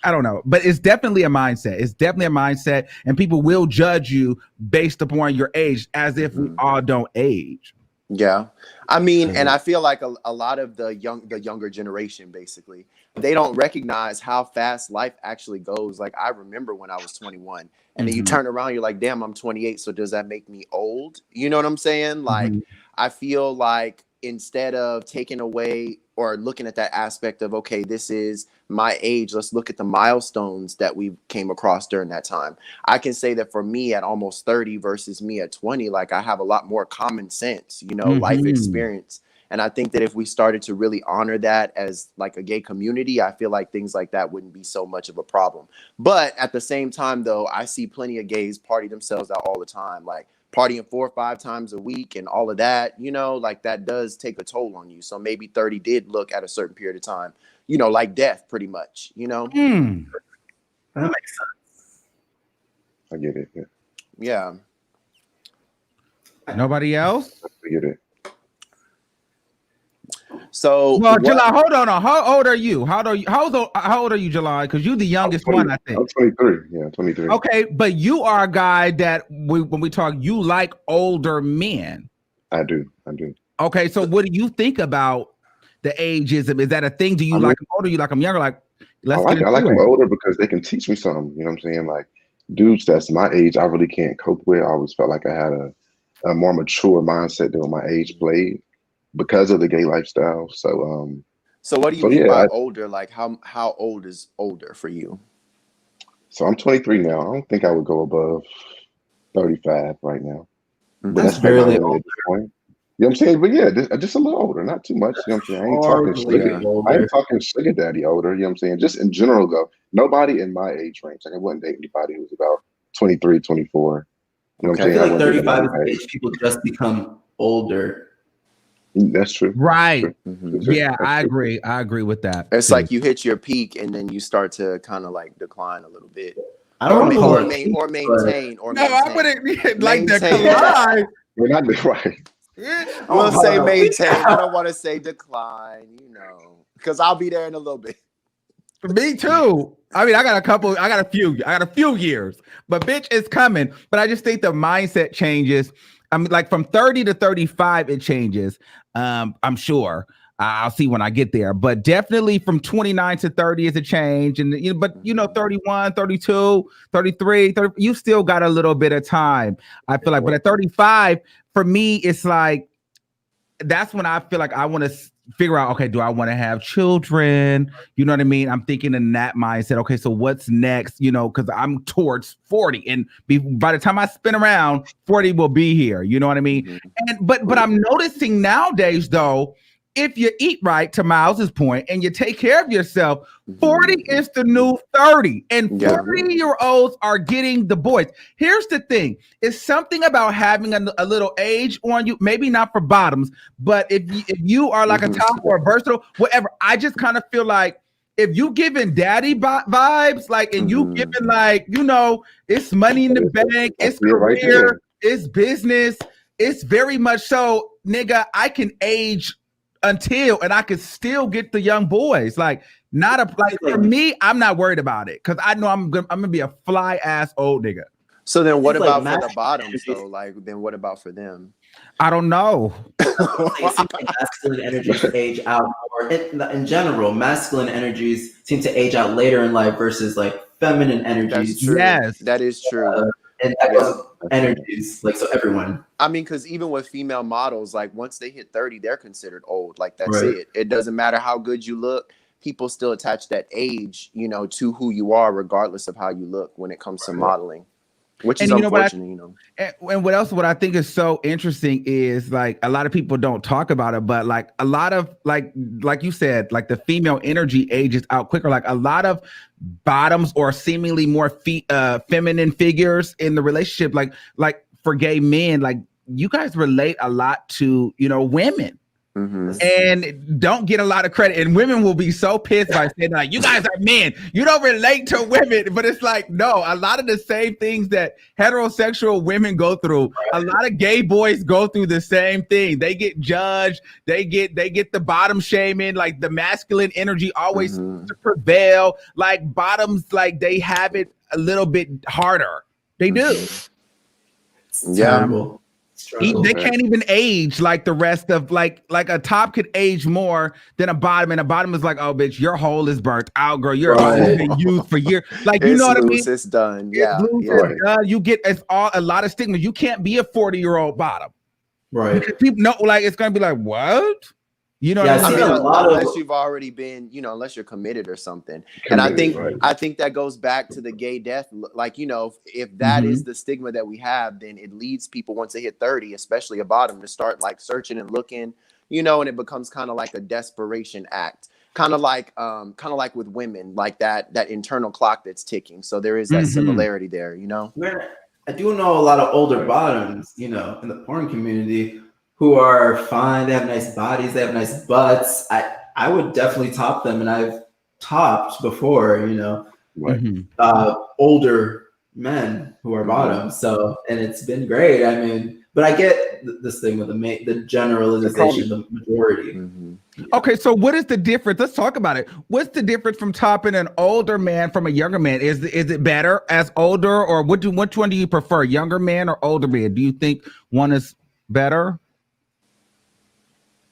I don't know, but it's definitely a mindset. It's definitely a mindset. And people will judge you based upon your age, as if we all don't age. Yeah. I mean, and I feel like a lot of the younger generation, basically, they don't recognize how fast life actually goes. Like, I remember when I was 21, and then you turn around, you're like, damn, I'm 28. So does that make me old? You know what I'm saying? Like, I feel like, instead of taking away or looking at that aspect of, okay, this is my age, let's look at the milestones that we came across during that time. I can say that for me at almost 30 versus me at 20, like, I have a lot more common sense, life experience. And I think that if we started to really honor that as like a gay community, I feel like things like that wouldn't be so much of a problem. But at the same time, though, I see plenty of gays party themselves out all the time. Like, partying 4 or 5 times a week and all of that, like that does take a toll on you. So maybe 30 did look at a certain period of time, like death pretty much, That makes sense. I get it. Yeah. Nobody else? I get it. So, well, July, hold on. How old are you? How old are you, July? Because you're the youngest one, I think. I'm 23. Yeah, 23. Okay, but you are a guy that when we talk, you like older men. I do. Okay, so what do you think about the ageism? Is that a thing? Do you like them older? You like them younger? Like, I like them older because they can teach me something. You know what I'm saying? Like, dudes that's my age, I really can't cope with. I always felt like I had a more mature mindset than my age played, because of the gay lifestyle. So what do you mean by older? Like, how old is older for you? So I'm 23 now. I don't think I would go above 35 right now. But that's barely old. You know what I'm saying? But yeah, just a little older, not too much. You know what I'm saying? I ain't talking I ain't talking sugar daddy older. You know what I'm saying? Just in general, though. Nobody in my age range. Like I wouldn't date anybody who was about 23, 24. You know what I'm saying? I feel like 35 is the age people just become older. That's true. Right. That's true. Mm-hmm. Yeah, I agree. I agree with that. It's like you hit your peak and then you start to kind of like decline a little bit. I don't or know. maintain. No, I wouldn't like the Maintain. decline. We're not right. We'll say maintain. I don't want to say decline, because I'll be there in a little bit. Me too. I mean, I got a few years, but bitch, it's coming. But I just think the mindset changes. I mean, like from 30 to 35, it changes. I'm sure. I'll see when I get there, but definitely from 29 to 30 is a change. And, 31, 32, 33, 30, you still got a little bit of time. I feel like, but at 35, for me, it's like, that's when I feel like I want to figure out, okay, do I want to have children? You know what I mean? I'm thinking in that mindset. Okay, so what's next? Because I'm towards 40, and by the time I spin around, 40 will be here. You know what I mean? Mm-hmm. And but I'm noticing nowadays, though, if you eat right, to Miles's point, and you take care of yourself, 40 is the new 30, and 40-year-olds are getting the boys. Here's the thing. It's something about having a little age on you, maybe not for bottoms, but if you are like a top or a versatile, whatever, I just kind of feel like if you giving daddy vibes, like, and you giving like, it's money in the bank, it's career, it's business, it's very much so, nigga, I can age and I could still get the young boys. Like, for me, I'm not worried about it because I know I'm gonna be a fly ass old nigga. So then what about for the bottoms though? Like, then what about for them? I don't know. Masculine energies age out more. In general, masculine energies seem to age out later in life versus like feminine energies. That's true. Yes, that is true. And that goes energies, like, so everyone. I mean, because even with female models, like once they hit 30, they're considered old. Like that's it. It doesn't matter how good you look. People still attach that age, to who you are, regardless of how you look when it comes to modeling, which is unfortunate, And what I think is so interesting is like a lot of people don't talk about it, but like a lot of like you said, like the female energy ages out quicker. Like a lot of bottoms or seemingly more feminine figures in the relationship, like for gay men, like you guys relate a lot to women. And don't get a lot of credit, and women will be so pissed by saying like, you guys are men, you don't relate to women, but it's like, no, a lot of the same things that heterosexual women go through, a lot of gay boys go through the same thing. They get judged, they get the bottom shaming, like the masculine energy always to prevail. Like bottoms, like they have it a little bit harder. They do. It's terrible. They can't even age like the rest of like a top could age more than a bottom, and a bottom is like, oh bitch, your hole is burnt out, girl. Your hole has been used for years. Like, you know what I mean? It's done. Yeah. It's done. You get a lot of stigma. You can't be a 40-year-old bottom. Right. Because people know, like, it's gonna be like, what? You know what I mean? Unless you've already been, unless you're committed or something. And I think that goes back to the gay death. Like, if that is the stigma that we have, then it leads people once they hit 30, especially a bottom, to start like searching and looking, and it becomes kind of like a desperation act. Kind of like with women, like that internal clock that's ticking. So there is that similarity there, I do know a lot of older bottoms, in the porn community, who are fine. They have nice bodies. They have nice butts. I would definitely top them, and I've topped before. Older men who are bottoms. So, and it's been great. I mean, but I get this thing with the generalization, the majority. Okay, so what is the difference? Let's talk about it. What's the difference from topping an older man from a younger man? Is it better as older, or which one do you prefer, younger man or older man? Do you think one is better?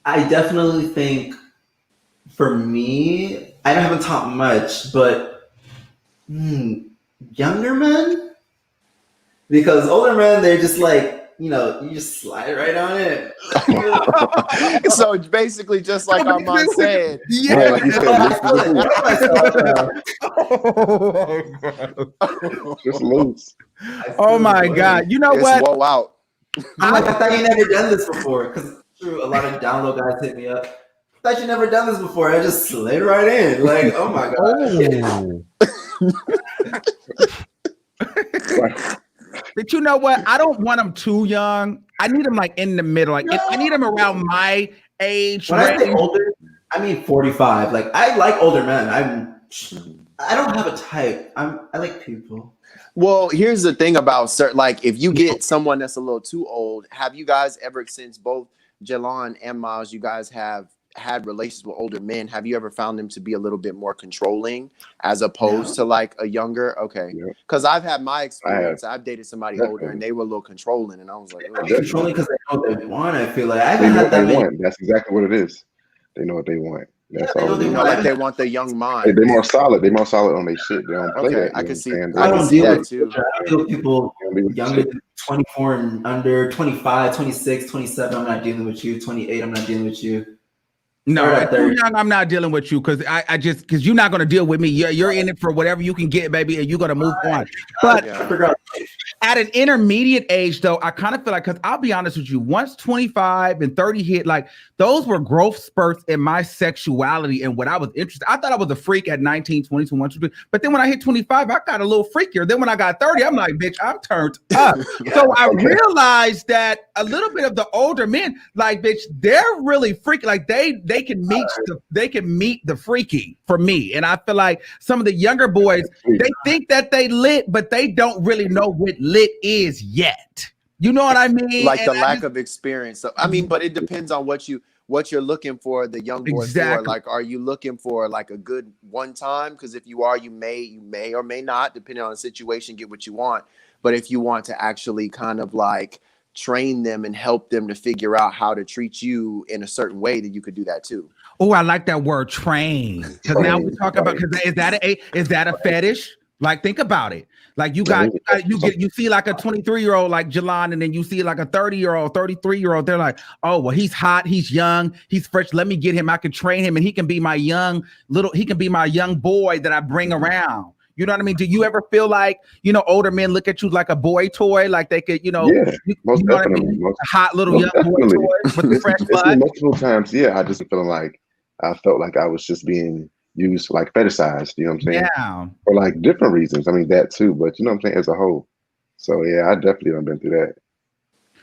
I definitely think, for me, I haven't taught much, but younger men, because older men, they're just like, you just slide right on it. So basically, just like Armand said, just loose. Oh my God! You know what? Whoa out. I'm like, I thought you never done this before, because true. A lot of download guys hit me up. Thought you never done this before. I just slid right in. Like, oh my god. But you know what? I don't want them too young. I need them like in the middle. Like I need them around my age. When I say older, I mean 45. Like I like older men. I don't have a type. I like people. Well, here's the thing about like if you get someone that's a little too old, have you guys ever, since both Jelon and Miles, you guys have had relations with older men, have you ever found them to be a little bit more controlling as opposed to like a younger? Okay, because I've had my experience. I've dated somebody older and they were a little controlling, and I was like, controlling because they know what they want. I feel like I haven't had that many. That's exactly what it is. They know what they want. That's all. They know, like they want the young mind. They're more solid. They're more solid on their shit. They don't play that. I can see. I don't deal with too. I deal with people younger than 24 and under, 25, 26, 27. I'm not dealing with you. 28. I'm not dealing with you. No, at too young, I'm not dealing with you because because you're not going to deal with me. You're in it for whatever you can get, baby, and you're going to move on. But at an intermediate age, though, I kind of feel like, because I'll be honest with you, once 25 and 30 hit, like those were growth spurts in my sexuality and what I was interested. I thought I was a freak at 19, 20, 21, 22, but then when I hit 25, I got a little freakier. Then when I got 30, I'm like, bitch, I'm turned up. So I realized that a little bit of the older men, like, bitch, they're really freaky. Like they can meet the freaky for me. And I feel like some of the younger boys, they think that they lit, but they don't really know what lit is yet. You know what I mean? Like the lack of experience. So I mean, but it depends on what you're looking for the young boys for. Like, are you looking for like a good one time? Because if you are, you may or may not, depending on the situation, get what you want. But if you want to actually kind of like train them and help them to figure out how to treat you in a certain way, that you could do that too. Oh, I like that word, train. Because now we talk about, because is that a fetish? Like, think about it. Like you see like a 23-year-old like Jelon, and then you see like a 30-year-old, 33-year-old. They're like, oh, well, he's hot, he's young, he's fresh. Let me get him. I can train him, and he can be my young boy that I bring around. You know what I mean? Do you ever feel like, older men look at you like a boy toy, like they could, most definitely. A hot little young boy toy with the fresh blood? Multiple times, I just feeling like I felt like I was just being used, like fetishized, you know what I'm saying? Yeah. For like different reasons. I mean, that too, but you know what I'm saying, as a whole. So yeah, I definitely done been through that.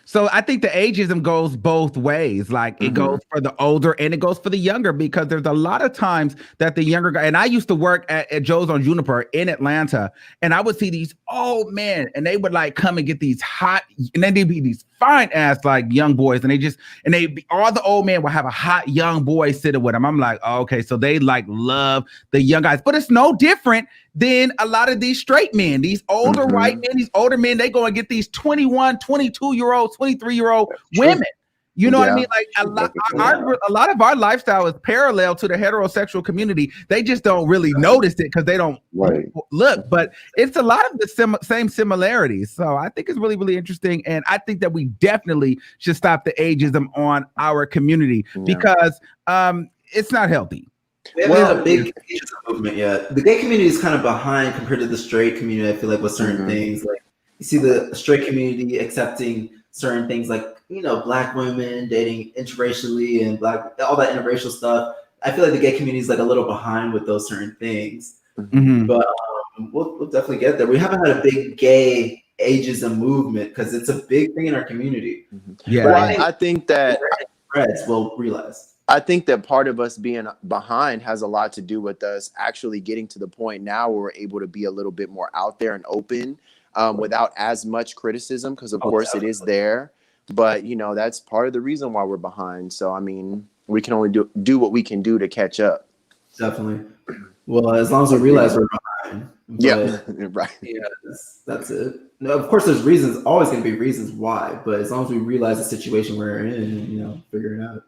So I think the ageism goes both ways. Like it goes for the older and it goes for the younger, because there's a lot of times that the younger guy, and I used to work at Joe's on Juniper in Atlanta, and I would see these old men, and they would like come and get these hot, and then they'd be these fine ass like young boys, and all the old men would have a hot young boy sitting with them. I'm like, oh, okay, so they like love the young guys, but it's no different than a lot of these straight men, these older white men, these older men. They go and get these 21, 22-year-old, 23-year-old women. You know what I mean? Like a lot of our lifestyle is parallel to the heterosexual community. They just don't really notice it because they don't look, but it's a lot of the same similarities. So I think it's really, really interesting. And I think that we definitely should stop the ageism on our community because it's not healthy. We haven't had a big movement yet. The gay community is kind of behind compared to the straight community, I feel like, with certain things. Like you see the straight community accepting certain things like, Black women dating interracially and all that interracial stuff. I feel like the gay community is like a little behind with those certain things. But we'll definitely get there. We haven't had a big gay ageism movement because it's a big thing in our community. Yeah, well, I think that Reds will realize. I think that part of us being behind has a lot to do with us actually getting to the point now where we're able to be a little bit more out there and open without as much criticism, because of course it is there, but that's part of the reason why we're behind. So I mean, we can only do what we can do to catch up. Definitely. Well, as long as we realize we're behind. Right. Yeah, that's it. No, of course there's reasons, always going to be reasons why, but as long as we realize the situation we're in, figure it out.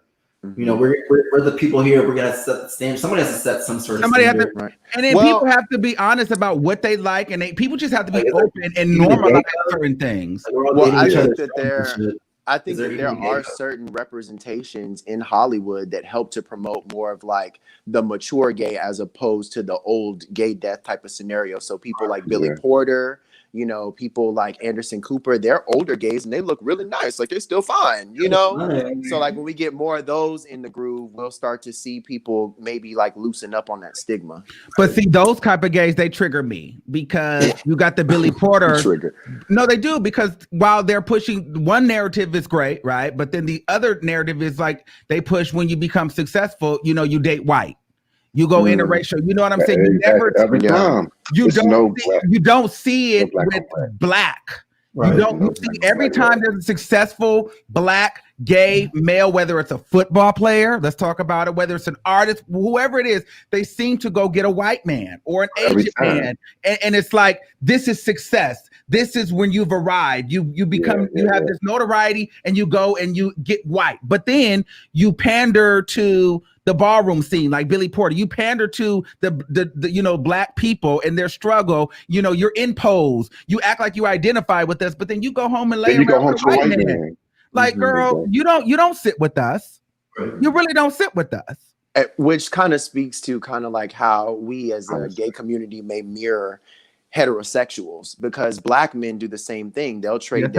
We're the people here. We're gonna set the standard. Somebody has to set some sort of standard. And then people have to be honest about what they like, and people just have to be open and normalize certain things. Well, I think that there are certain representations in Hollywood that help to promote more of like the mature gay as opposed to the old gay death type of scenario. So people like Billy Porter, you know, people like Anderson Cooper, they're older gays and they look really nice. Like they're still fine, you know? So like when we get more of those in the groove, we'll start to see people maybe like loosen up on that stigma. But see, those type of gays, they trigger me because you got the Billy Porter. Trigger. No, they do, because while they're pushing one narrative is great, right? But then the other narrative is like they push when you become successful, you know, you date white. You go interracial. You know what I'm saying? You never every time. You don't see it black with black. Right. You don't see every time there's a successful black gay male, whether it's a football player, let's talk about it, whether it's an artist, whoever it is, they seem to go get a white man or an Asian man. And it's like, this is success. This is when you've arrived. You become, you have this notoriety and you go and you get white. But then you pander to the ballroom scene, like Billy Porter. You pander to the you know, black people and their struggle. You know, you're in pose. You act like you identify with us, but then you go home and lay around with a white man. Like, girl, you don't sit with us. You really don't sit with us. Which kind of speaks to kind of like how we as a gay community may mirror heterosexuals, because black men do the same thing. They'll trade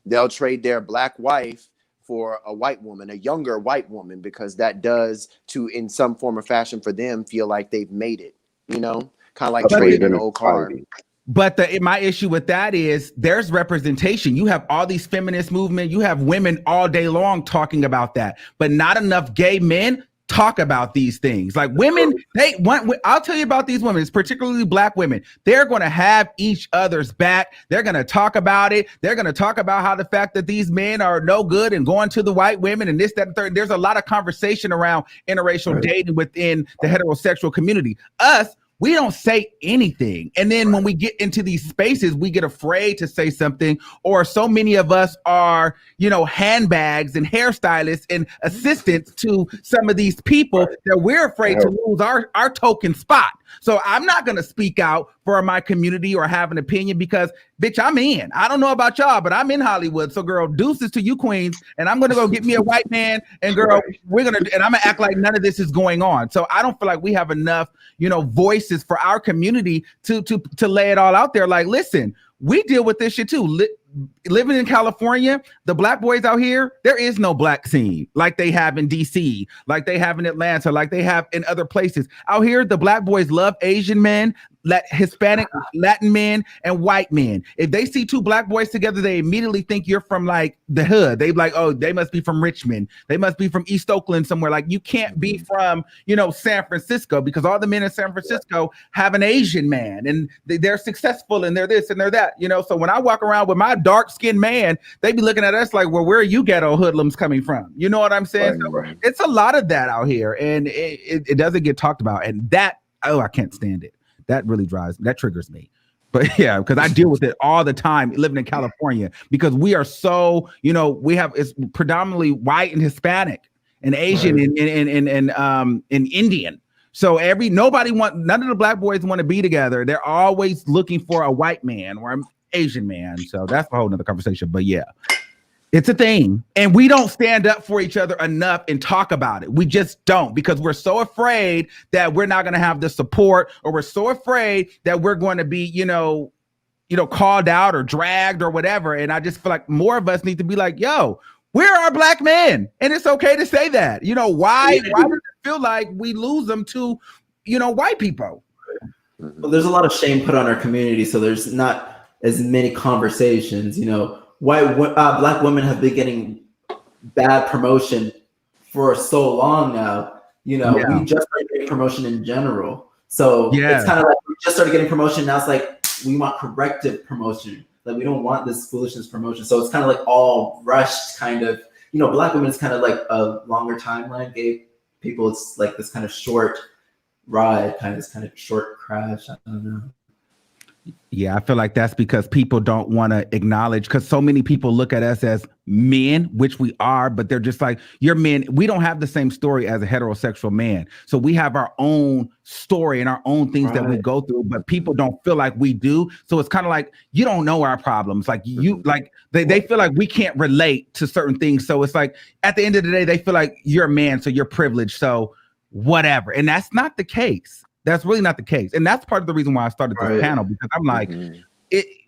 they'll trade their black wife for a white woman, a younger white woman, because that does to, in some form or fashion, for them feel like they've made it, you know, kind of like trading an old car. But my issue with that is there's representation. You have all these feminist movement. You have women all day long talking about that, but not enough gay men talk about these things. Like women, they want, I'll tell you about these women, it's particularly black women. They're going to have each other's back. They're going to talk about it. They're going to talk about how the fact that these men are no good and going to the white women and this, that, and third. There's a lot of conversation around interracial dating within the heterosexual community. Us, we don't say anything. And then when we get into these spaces, we get afraid to say something, or so many of us are, you know, handbags and hairstylists and assistants to some of these people that we're afraid to lose our token spot. So I'm not going to speak out for my community or have an opinion because, bitch, I'm in. I don't know about y'all, but I'm in Hollywood. So, girl, deuces to you queens. And I'm going to go get me a white man. And, girl, and I'm going to act like none of this is going on. So I don't feel like we have enough, you know, voices for our community to lay it all out there. Like, listen, we deal with this shit too. Living in California, the black boys out here, there is no black scene like they have in DC, like they have in Atlanta, like they have in other places. Out here, the black boys love Asian men, Hispanic, Latin men, and white men. If they see two black boys together, they immediately think you're from like the hood. They like, oh, they must be from Richmond. They must be from East Oakland somewhere. Like you can't be from, you know, San Francisco, because all the men in San Francisco have an Asian man and they're successful and they're this and they're that, you know? So when I walk around with my dark-skinned man, they be looking at us like, well, where are you ghetto hoodlums coming from? You know what I'm saying? So it's a lot of that out here, and it doesn't get talked about. And that, oh, I can't stand it. That really triggers me. But yeah, because I deal with it all the time living in California, because we are so, you know, it's predominantly white and Hispanic and Asian and Indian. So none of the black boys want to be together. They're always looking for a white man or an Asian man. So that's a whole nother conversation. But yeah, it's a thing. And we don't stand up for each other enough and talk about it. We just don't, because we're so afraid that we're not going to have the support, or we're so afraid that we're going to be, you know, called out or dragged or whatever. And I just feel like more of us need to be like, yo, we're our black men. And it's okay to say that. You know, why does it feel like we lose them to, you know, white people? Well, there's a lot of shame put on our community, so there's not as many conversations. You know, black women have been getting bad promotion for so long now. You know, we just started getting promotion in general. So it's kind of like we just started getting promotion. Now it's like we want corrective promotion. Like we don't want this foolishness promotion. So it's kind of like all rushed kind of, you know, black women is kind of like a longer timeline. Gay people, it's like this kind of short ride, this kind of short crash. I don't know. Yeah, I feel like that's because people don't want to acknowledge, because so many people look at us as men, which we are, but they're just like, you're men. We don't have the same story as a heterosexual man. So we have our own story and our own things that we go through, but people don't feel like we do. So it's kind of like, you don't know our problems. Like they feel like we can't relate to certain things. So it's like, at the end of the day, they feel like you're a man, so you're privileged. So whatever. And that's not the case. That's really not the case. And that's part of the reason why I started this panel, because I'm like,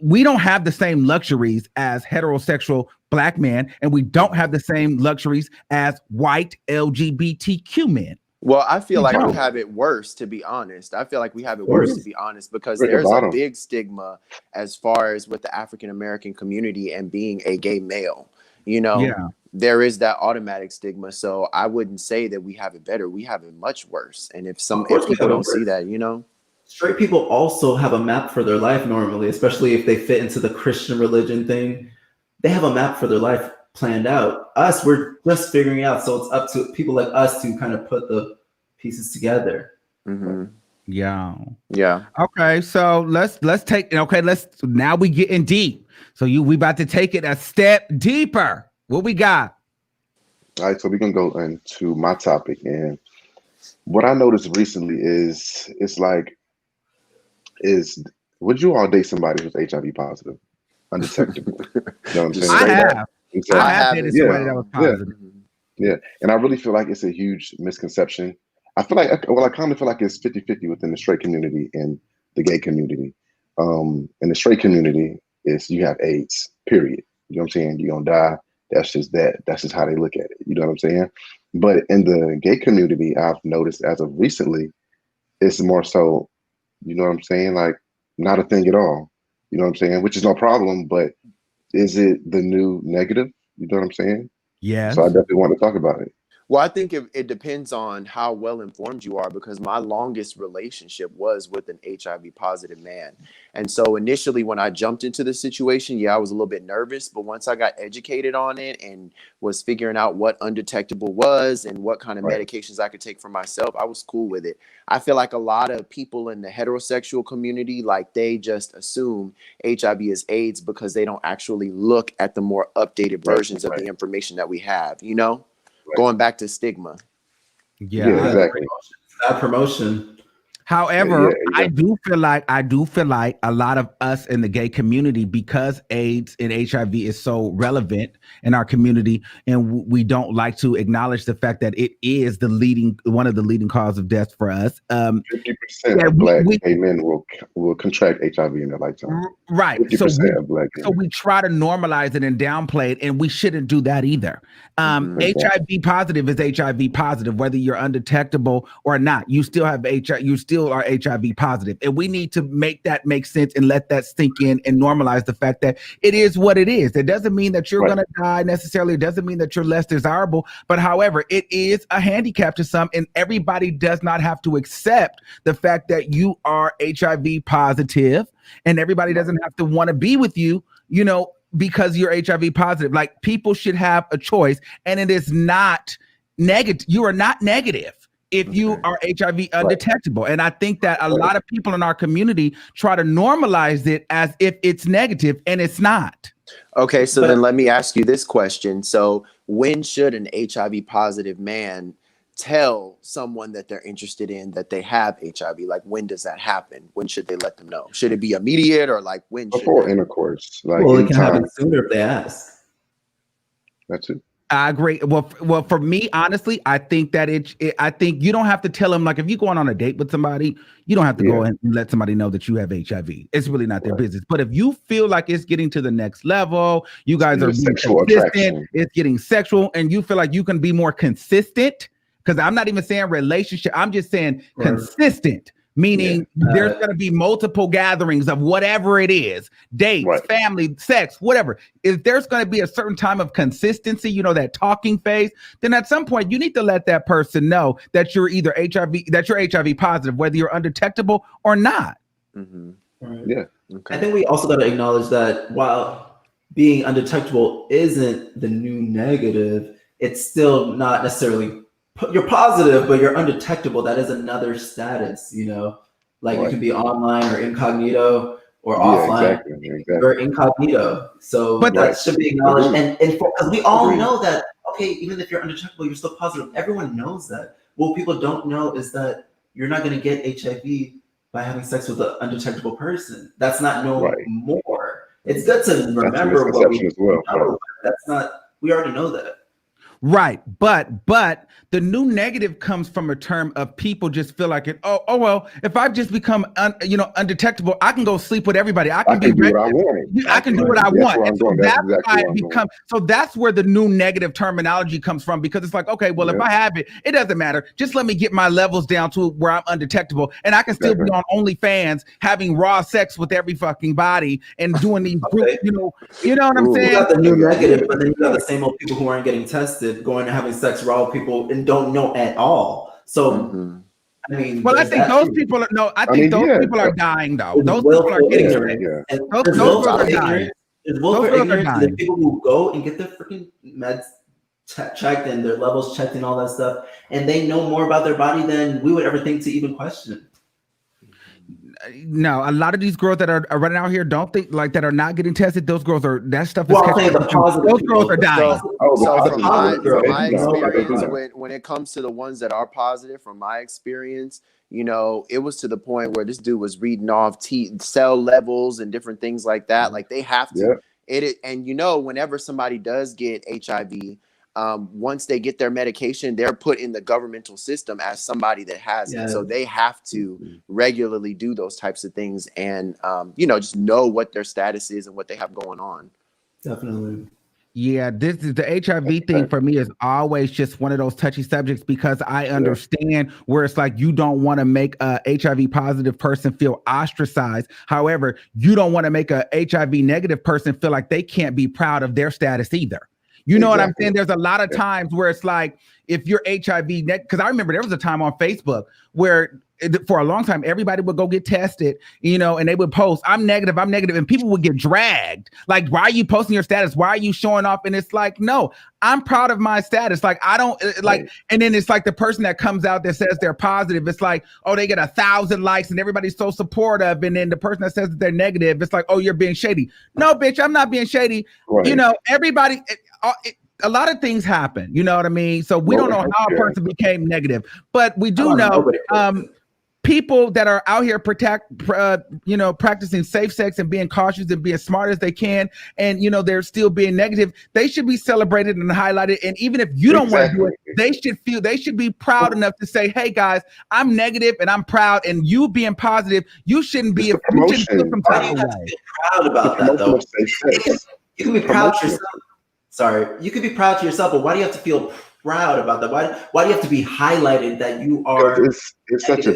we don't have the same luxuries as heterosexual Black men, and we don't have the same luxuries as white LGBTQ men. Well, I feel like we don't. have it worse, to be honest. I feel like we have it course. worse, to be honest, because We're at the there's a bottom. big stigma as far as with the African American community and being a gay male. You know, Yeah. there is that automatic stigma. So I wouldn't say that we have it better. We have it much worse. And if course we people have it don't see worse. that, you know. Straight people also have a map for their life normally, especially if they fit into the Christian religion thing. They have a map for their life planned out. Us, we're just figuring out. So it's up to people like us to kind of put the pieces together. Mm-hmm. Yeah. Yeah. Okay, so let's now we getting deep. So we about to take it a step deeper. What we got? All right, so we're gonna go into my topic, and what I noticed recently is would you all date somebody who's HIV positive, undetectable? You know what I'm saying? I have. Exactly. I have haven't. dated somebody that was positive. Yeah, and I really feel like it's a huge misconception. I feel like, well, I kind of feel like it's 50-50 within the straight community and the gay community. In the straight community, is you have AIDS, period. You know what I'm saying? You're gonna die. That's just that. That's just how they look at it. You know what I'm saying? But in the gay community, I've noticed as of recently, it's more so, you know what I'm saying? Like, not a thing at all. You know what I'm saying? Which is no problem, but is it the new negative? You know what I'm saying? Yes. So I definitely want to talk about it. Well, I think it depends on how well informed you are, because my longest relationship was with an HIV positive man. And so initially when I jumped into the situation, yeah, I was a little bit nervous. But once I got educated on it and was figuring out what undetectable was and what kind of medications I could take for myself, I was cool with it. I feel like a lot of people in the heterosexual community, like they just assume HIV is AIDS because they don't actually look at the more updated versions of the information that we have, you know? Going back to stigma. Yeah, exactly. Bad promotion. However, I do feel like a lot of us in the gay community, because AIDS and HIV is so relevant in our community, and we don't like to acknowledge the fact that it is one of the leading cause of death for us. 50% of Black gay men will contract HIV in their lifetime. Right. 50% of Black gay men. So we try to normalize it and downplay it, and we shouldn't do that either. HIV positive is HIV positive, whether you're undetectable or not. You still have HIV. You still are HIV positive, and we need to make that make sense and let that sink in and normalize the fact that it is what it is. It doesn't mean that you're going to die necessarily. It doesn't mean that you're less desirable, but however, it is a handicap to some, and everybody does not have to accept the fact that you are HIV positive, and everybody doesn't have to want to be with you, you know, because you're HIV positive. Like, people should have a choice, and it is not negative. You are not negative if you are HIV undetectable. And I think that a lot of people in our community try to normalize it as if it's negative, and it's not. Okay, so then let me ask you this question. So when should an HIV positive man tell someone that they're interested in that they have HIV? Like, when does that happen? When should they let them know? Should it be immediate, or like when? Before intercourse. Like, well, it can happen sooner if they ask. That's it. I agree. Well, for me, honestly, I think that I think you don't have to tell them, like, if you're going on a date with somebody, you don't have to go and let somebody know that you have HIV. It's really not their business. But if you feel like it's getting to the next level, you guys are being consistent, it's getting sexual, and you feel like you can be more consistent, because I'm not even saying relationship, I'm just saying consistent. Meaning there's going to be multiple gatherings of whatever it is, dates, family, sex, whatever. If there's going to be a certain time of consistency, you know, that talking phase, then at some point you need to let that person know that you're either HIV positive, whether you're undetectable or not. Yeah. Okay. I think we also got to acknowledge that while being undetectable isn't the new negative, it's still not necessarily you're positive, but you're undetectable. That is another status, you know, like you can be online or incognito or offline. Exactly. You're incognito. So that should be acknowledged. And because we all know that, okay, even if you're undetectable, you're still positive. Everyone knows that. What people don't know is that you're not going to get HIV by having sex with an undetectable person. That's not more. It's good to remember what we know. That's not, we already know that. Right. But the new negative comes from a term of people just feel like it. Oh well, if I just become undetectable, I can go sleep with everybody. I can do what I want. I can do what I That's want. where I'm And so going. that's That's exactly why where it I'm going. becomes. So that's where the new negative terminology comes from, because it's like, okay, well, if I have it, it doesn't matter. Just let me get my levels down to where I'm undetectable, and I can still be on OnlyFans having raw sex with every fucking body and doing these group, you know what I'm saying? You got the new negative, but then you got the same old people who aren't getting tested, going and having sex raw with people and don't know at all. So, I mean, well, I think those people are people are dying though. Those people are getting sick. Those people are dying. There's willful ignorance to the people who go and get their freaking meds checked and their levels checked and all that stuff, and they know more about their body than we would ever think to even question. No, a lot of these girls that are running out here don't think like that are not getting tested. Those girls are that stuff. Well, I'm saying the positive those girls are dying. So from my experience, when it comes to the ones that are positive, from my experience, it was to the point where this dude was reading off cell levels and different things like that. Like they have to and whenever somebody does get HIV, once they get their medication, they're put in the governmental system as somebody that has it. So they have to regularly do those types of things and, just know what their status is and what they have going on. Definitely. Yeah, this is the HIV thing for me is always just one of those touchy subjects, because I understand where it's like you don't want to make a HIV positive person feel ostracized. However, you don't want to make a HIV negative person feel like they can't be proud of their status either. You know what I'm saying? There's a lot of times where it's like, if you're HIV because I remember there was a time on Facebook where for a long time, everybody would go get tested, and they would post, I'm negative, and people would get dragged. Like, why are you posting your status? Why are you showing off? And it's like, no, I'm proud of my status. Like, I don't and then it's like the person that comes out that says they're positive, it's like, oh, they get 1,000 likes and everybody's so supportive. And then the person that says that they're negative, it's like, oh, you're being shady. No, bitch, I'm not being shady. Right. Everybody, a lot of things happen, you know what I mean? So we don't know how a person became negative, but we do know people that are out here practicing safe sex and being cautious and being smart as they can, and they're still being negative, they should be celebrated and highlighted. And even if you don't want to do it, they should be proud enough to say, hey guys, I'm negative and I'm proud, and you being positive, you shouldn't be proud about that though. You can be proud of yourself. Sorry, you could be proud to yourself, but why do you have to feel proud about that? Why do you have to be highlighted that you are? It's such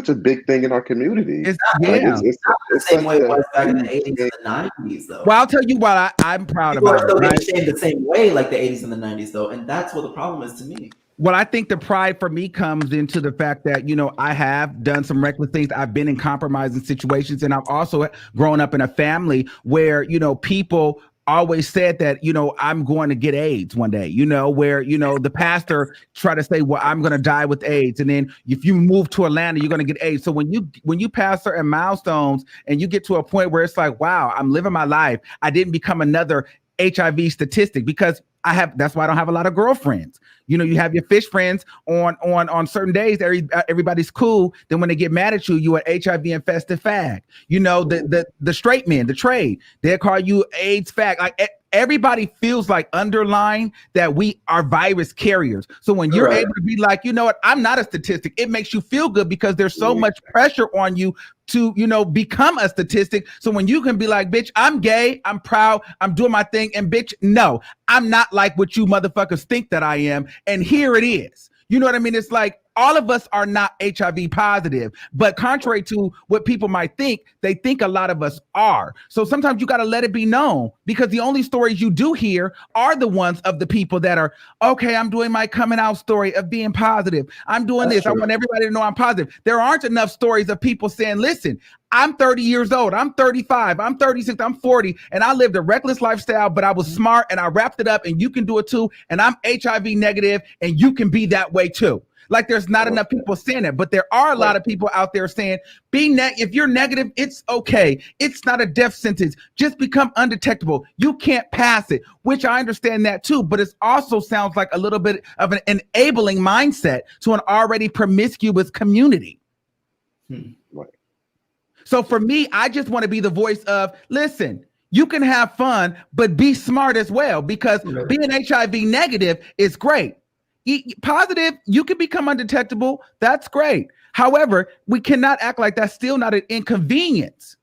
a big thing in our community. It's the same way it was back in the 80s and the 90s, though. Well, I'll tell you what I'm proud about. People are still getting shamed the same way like the 80s and the 90s, though, and that's what the problem is to me. Well, I think the pride for me comes into the fact that, I have done some reckless things. I've been in compromising situations, and I've also grown up in a family where, people always said that, I'm going to get AIDS one day, where, the pastor tried to say, well, I'm going to die with AIDS. And then if you move to Atlanta, you're going to get AIDS. So when you pass certain milestones and you get to a point where it's like, wow, I'm living my life, I didn't become another HIV statistic, because that's why I don't have a lot of girlfriends. You have your fish friends on certain days, everybody's cool. Then when they get mad at you, you an HIV infested fag. The straight men, the trade, they'll call you AIDS fag. Like everybody feels like underlying that we are virus carriers. So when you're able to be like, you know what, I'm not a statistic, it makes you feel good, because there's so much pressure on you to, become a statistic. So when you can be like, bitch, I'm gay, I'm proud, I'm doing my thing, and bitch, no, I'm not like what you motherfuckers think that I am. And here it is. You know what I mean? It's like all of us are not HIV positive, but contrary to what people might think, they think a lot of us are. So sometimes you got to let it be known, because the only stories you do hear are the ones of the people that are, okay, I'm doing my coming out story of being positive. I'm doing this. I want everybody to know I'm positive. There aren't enough stories of people saying, listen, I'm 30 years old, I'm 35, I'm 36, I'm 40, and I lived a reckless lifestyle, but I was smart and I wrapped it up, and you can do it too. And I'm HIV negative, and you can be that way too. Like there's not enough people saying that, but there are a lot of people out there saying, if you're negative, it's okay. It's not a death sentence. Just become undetectable. You can't pass it, which I understand that too, but it also sounds like a little bit of an enabling mindset to an already promiscuous community. So for me, I just want to be the voice of, listen, You can have fun, but be smart as well, because being HIV negative is great. Positive, you can become undetectable. That's great. However, we cannot act like that's still not an inconvenience.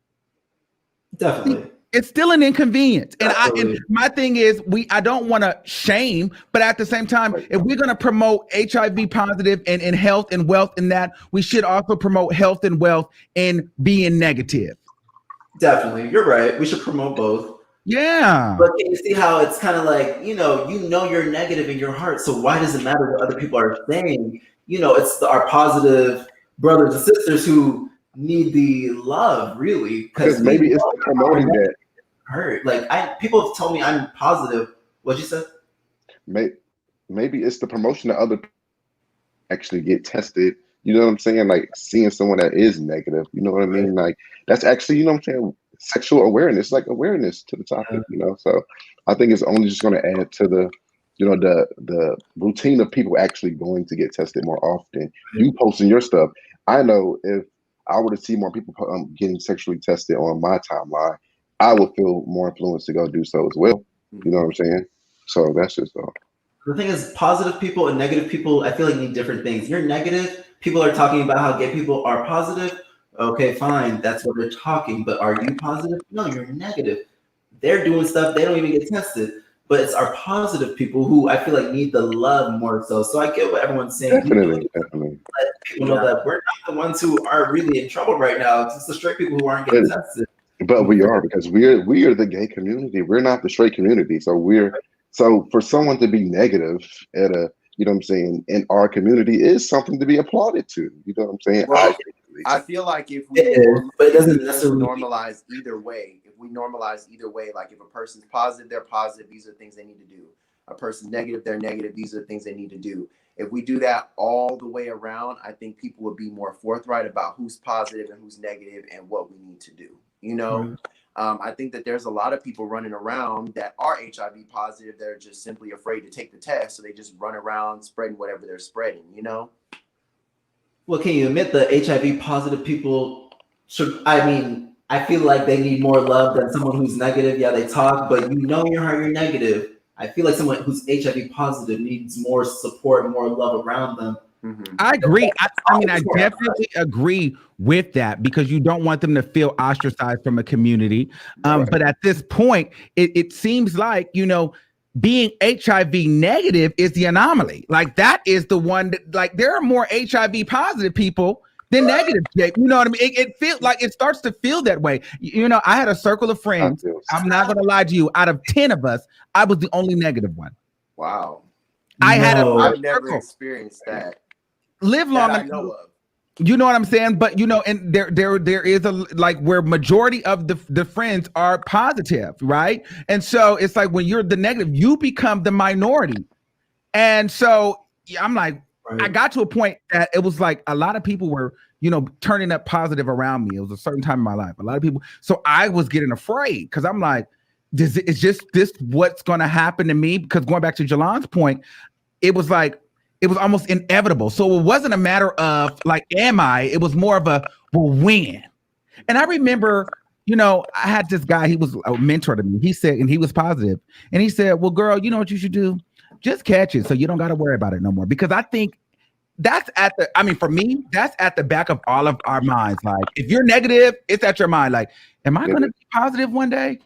Definitely. It's still an inconvenience. And my thing is, I don't want to shame, but at the same time, if we're going to promote HIV positive and health and wealth in that, we should also promote health and wealth in being negative. Definitely. You're right. We should promote both. Yeah. But can you see how it's kind of like, you know you're negative in your heart, so why does it matter what other people are saying? It's our positive brothers and sisters who need the love, really. Because maybe it's promoting that. Hurt. Like people have told me I'm positive. What'd you say? Maybe it's the promotion that other people actually get tested. You know what I'm saying? Like seeing someone that is negative. You know what I mean? Like that's actually, you know what I'm saying? Sexual awareness, like awareness to the topic. So I think it's only just going to add to the, the routine of people actually going to get tested more often. You posting your stuff. I know if I were to see more people getting sexually tested on my timeline, I would feel more influenced to go do so as well. You know what I'm saying? So that's just all. The thing is, positive people and negative people, I feel like need different things. You're negative. People are talking about how gay people are positive. Okay, fine. That's what they're talking. But are you positive? No, you're negative. They're doing stuff. They don't even get tested. But it's our positive people who I feel like need the love more so. So I get what everyone's saying. Definitely. Let people know that we're not the ones who are really in trouble right now. It's the straight people who aren't getting tested. But we are, because we are the gay community. We're not the straight community. So for someone to be negative at a, you know what I'm saying, in our community is something to be applauded to. You know what I'm saying? Well, I feel like if we but it doesn't necessarily normalize either way, like if a person's positive, they're positive, these are things they need to do. A person's negative, they're negative, these are the things they need to do. If we do that all the way around, I think people would be more forthright about who's positive and who's negative and what we need to do. I think that there's a lot of people running around that are HIV positive. They're just simply afraid to take the test. So they just run around spreading whatever they're spreading, Well, can you admit the HIV positive people should, I feel like they need more love than someone who's negative. Yeah, they talk, but in your heart, you're negative. I feel like someone who's HIV positive needs more support, more love around them. Mm-hmm. I agree. I definitely agree with that, because you don't want them to feel ostracized from a community. But at this point, it seems like, being HIV negative is the anomaly. Like that is the one that, like, there are more HIV positive people than negative. You know what I mean? It feels like it starts to feel that way. I had a circle of friends. I'm not going to lie to you. Out of 10 of us, I was the only negative one. Wow. I've never experienced that. Live long enough. You know what I'm saying? But and there is a, like, where majority of the friends are positive, right? And so it's like when you're the negative, you become the minority. And so I'm like, I got to a point that it was like a lot of people were, turning up positive around me. It was a certain time in my life. A lot of people. So I was getting afraid, because I'm like, is just this what's going to happen to me? Because going back to Jalan's point, it was like, it was almost inevitable. So it wasn't a matter of like, am I? It was more of a, well, when? And I remember, I had this guy, he was a mentor to me. He said, and he was positive. And he said, well, girl, you know what you should do? Just catch it so you don't got to worry about it no more. Because I think that's for me, that's at the back of all of our minds. Like, if you're negative, it's at your mind. Like, am I going to be positive one day?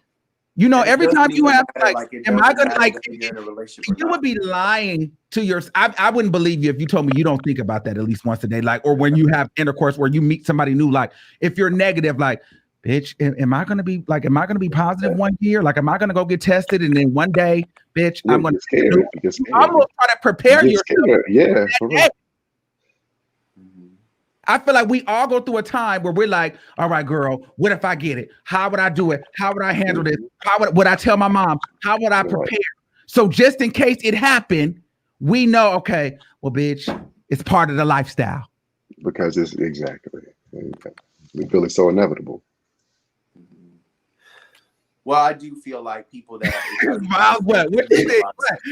Every time you have, like, am I going to, like, you would be lying to I wouldn't believe you if you told me you don't think about that at least once a day. Like, or when you have intercourse where you meet somebody new, like, if you're negative, like, bitch, am I going to be positive one year? Like, am I going to go get tested? And then one day, bitch, I'm going to scared. I'm going to try to prepare yourself. Yeah. I feel like we all go through a time where we're like, all right, girl, what if I get it? How would I do it? How would I handle this? How would I tell my mom? How would I prepare? So just in case it happened, we know, okay, well, bitch, it's part of the lifestyle. Because it's exactly. We feel it's so inevitable. Well, I do feel like people that what you think?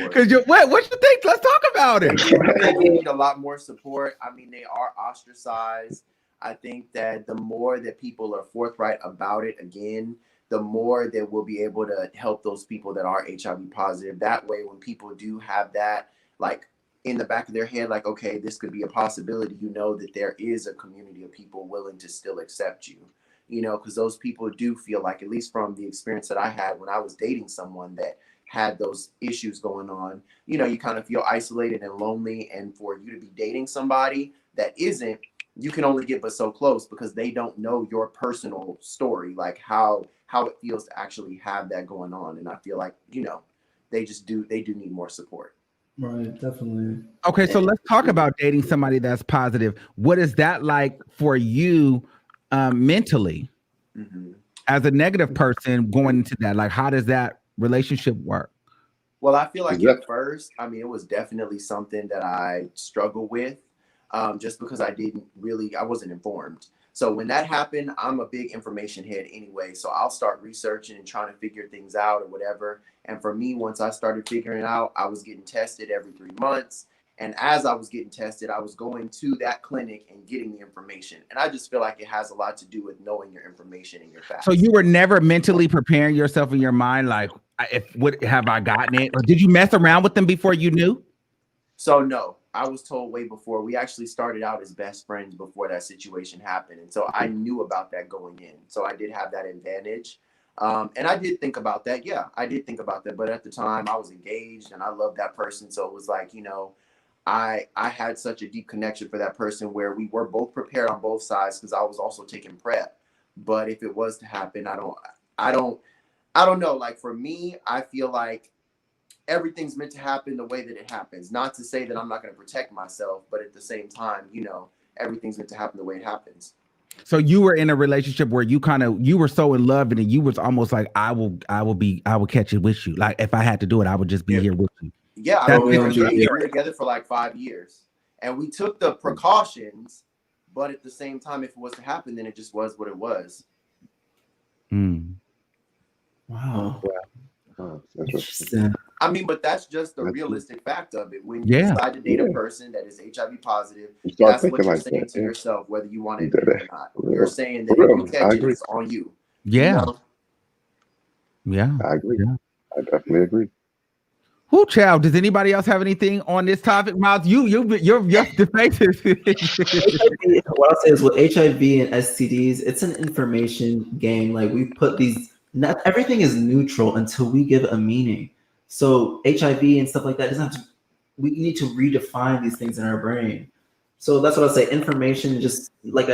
What you think? Let's talk about it. They need a lot more support. They are ostracized. I think that the more that people are forthright about it, again, the more that we'll be able to help those people that are HIV positive. That way, when people do have that, like in the back of their head, like, okay, this could be a possibility, you know, that there is a community of people willing to still accept you, you know, because those people do feel like, at least from the experience that I had when I was dating someone that had those issues going on, you know, you kind of feel isolated and lonely. And for you to be dating somebody that isn't, you can only get but so close because they don't know your personal story, like how it feels to actually have that going on. And I feel like, you know, they do need more support. Right, definitely. Okay, so let's talk about dating somebody that's positive. What is that like for you mentally as a negative person going into that? Like, how does that relationship work? Well, I feel like at first, I mean, it was definitely something that I struggled with. Just because I wasn't informed. So when that happened, I'm a big information head anyway. So I'll start researching and trying to figure things out or whatever. And for me, once I started figuring it out, I was getting tested every 3 months. And as I was getting tested, I was going to that clinic and getting the information. And I just feel like it has a lot to do with knowing your information and your facts. So you were never mentally preparing yourself in your mind, like, what have I gotten it? Or did you mess around with them before you knew? So no, I was told way before. We actually started out as best friends before that situation happened. And so I knew about that going in. So I did have that advantage. And I did think about that. Yeah, I did think about that. But at the time I was engaged and I loved that person. So it was like, you know, I had such a deep connection for that person where we were both prepared on both sides because I was also taking PrEP. But if it was to happen, I don't know. Like for me, I feel like everything's meant to happen the way that it happens. Not to say that I'm not going to protect myself, but at the same time, you know, everything's meant to happen the way it happens. So you were in a relationship where you were so in love, and you was almost like, I will catch it with you. Like if I had to do it, I would just be here with you. Yeah, we were together for like 5 years, and we took the precautions, but at the same time, if it was to happen, then it just was what it was. Wow. Interesting. I mean, but that's just the realistic fact of it. When you decide to date a person that is HIV positive, that's what you're saying to yourself, whether you want it or not. You're saying that if you catch it, it's on you. Yeah. You know? Yeah. I agree. Yeah. I definitely agree. Who, child? Does anybody else have anything on this topic? Miles, you're defensive. What I'll say is with HIV and STDs, it's an information game. Like we put not everything is neutral until we give a meaning. So HIV and stuff like that we need to redefine these things in our brain. So that's what I say. Information, just like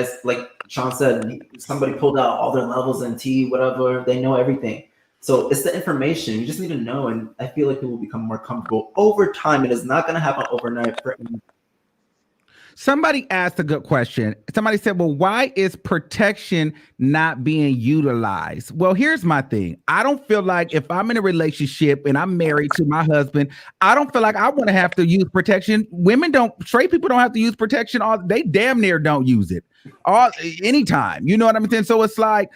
Sean said, somebody pulled out all their levels in T, whatever. They know everything. So it's the information. You just need to know, and I feel like it will become more comfortable over time. It is not going to happen overnight. Somebody asked a good question. Somebody said, well, why is protection not being utilized? Well, here's my thing. I don't feel like if I'm in a relationship and I'm married to my husband, I don't feel like I want to have to use protection. Straight people don't have to use protection. They damn near don't use it anytime. You know what I'm saying? So it's like,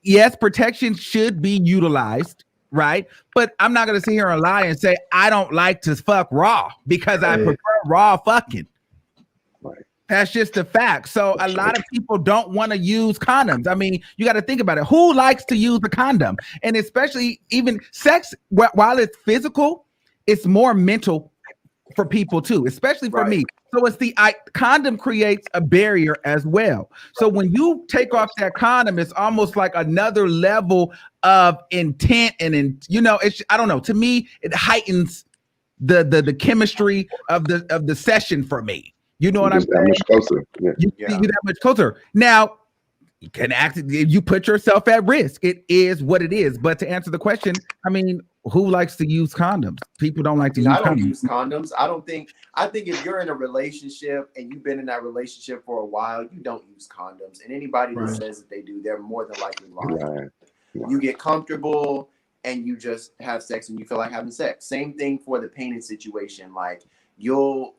yes, protection should be utilized, right? But I'm not going to sit here and lie and say I don't like to fuck raw because I prefer raw fucking. Right. That's just a fact. So a lot of people don't want to use condoms. I mean, you got to think about it. Who likes to use a condom? And especially even sex, while it's physical, it's more mental for people too, especially for me. So it's condom creates a barrier as well. So when you take off that condom, it's almost like another level of intent and I don't know. To me, it heightens the chemistry of the session for me. You know what I'm saying? That much closer. Yeah. You that much closer. Now, you put yourself at risk. It is what it is. But to answer the question, I mean, who likes to use condoms? People don't like to use condoms. I don't use condoms. I think if you're in a relationship and you've been in that relationship for a while, you don't use condoms. And anybody that says that they do, they're more than likely lying. Right. You get comfortable and you just have sex and you feel like having sex. Same thing for the painting situation. Like you'll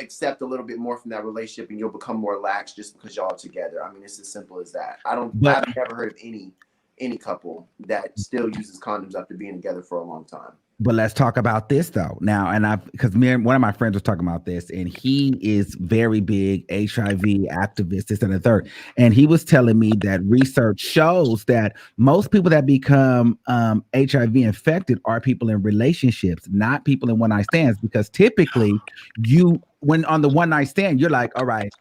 accept a little bit more from that relationship and you'll become more lax just because y'all are together. I mean, it's as simple as that. I've never heard of any couple that still uses condoms after being together for a long time. But let's talk about this though now, and because one of my friends was talking about this, and he is very big HIV activist, this and the third, and he was telling me that research shows that most people that become HIV infected are people in relationships, not people in one night stands, because typically when on the one night stand, you're like, all right,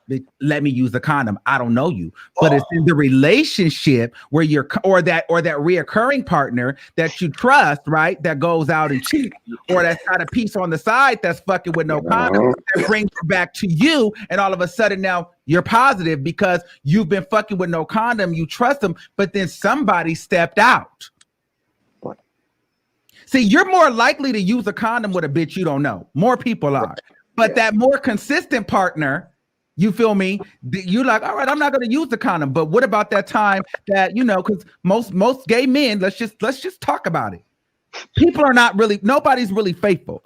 let me use the condom. I don't know you, but it's in the relationship where or that reoccurring partner that you trust, right? That goes out and cheats, or that's got a piece on the side that's fucking with no condom, that brings it back to you, and all of a sudden now you're positive because you've been fucking with no condom. You trust them, but then somebody stepped out. See, you're more likely to use a condom with a bitch you don't know. More people are. But that more consistent partner, you feel me? You're like, all right, I'm not going to use the condom. But what about that time that, because most gay men, let's just talk about it. People are nobody's really faithful.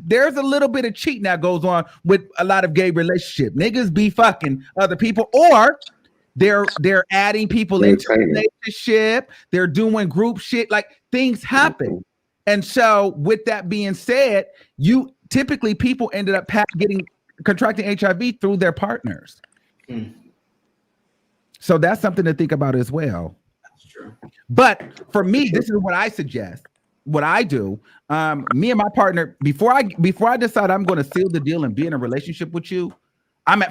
There's a little bit of cheating that goes on with a lot of gay relationship. Niggas be fucking other people, or they're adding people into the relationship. They're doing group shit. Like, things happen. And so with that being said, typically people ended up contracting HIV through their partners. So that's something to think about as well. That's true. But for me, this is what I suggest. What I do, me and my partner, before I decide I'm going to seal the deal and be in a relationship with you,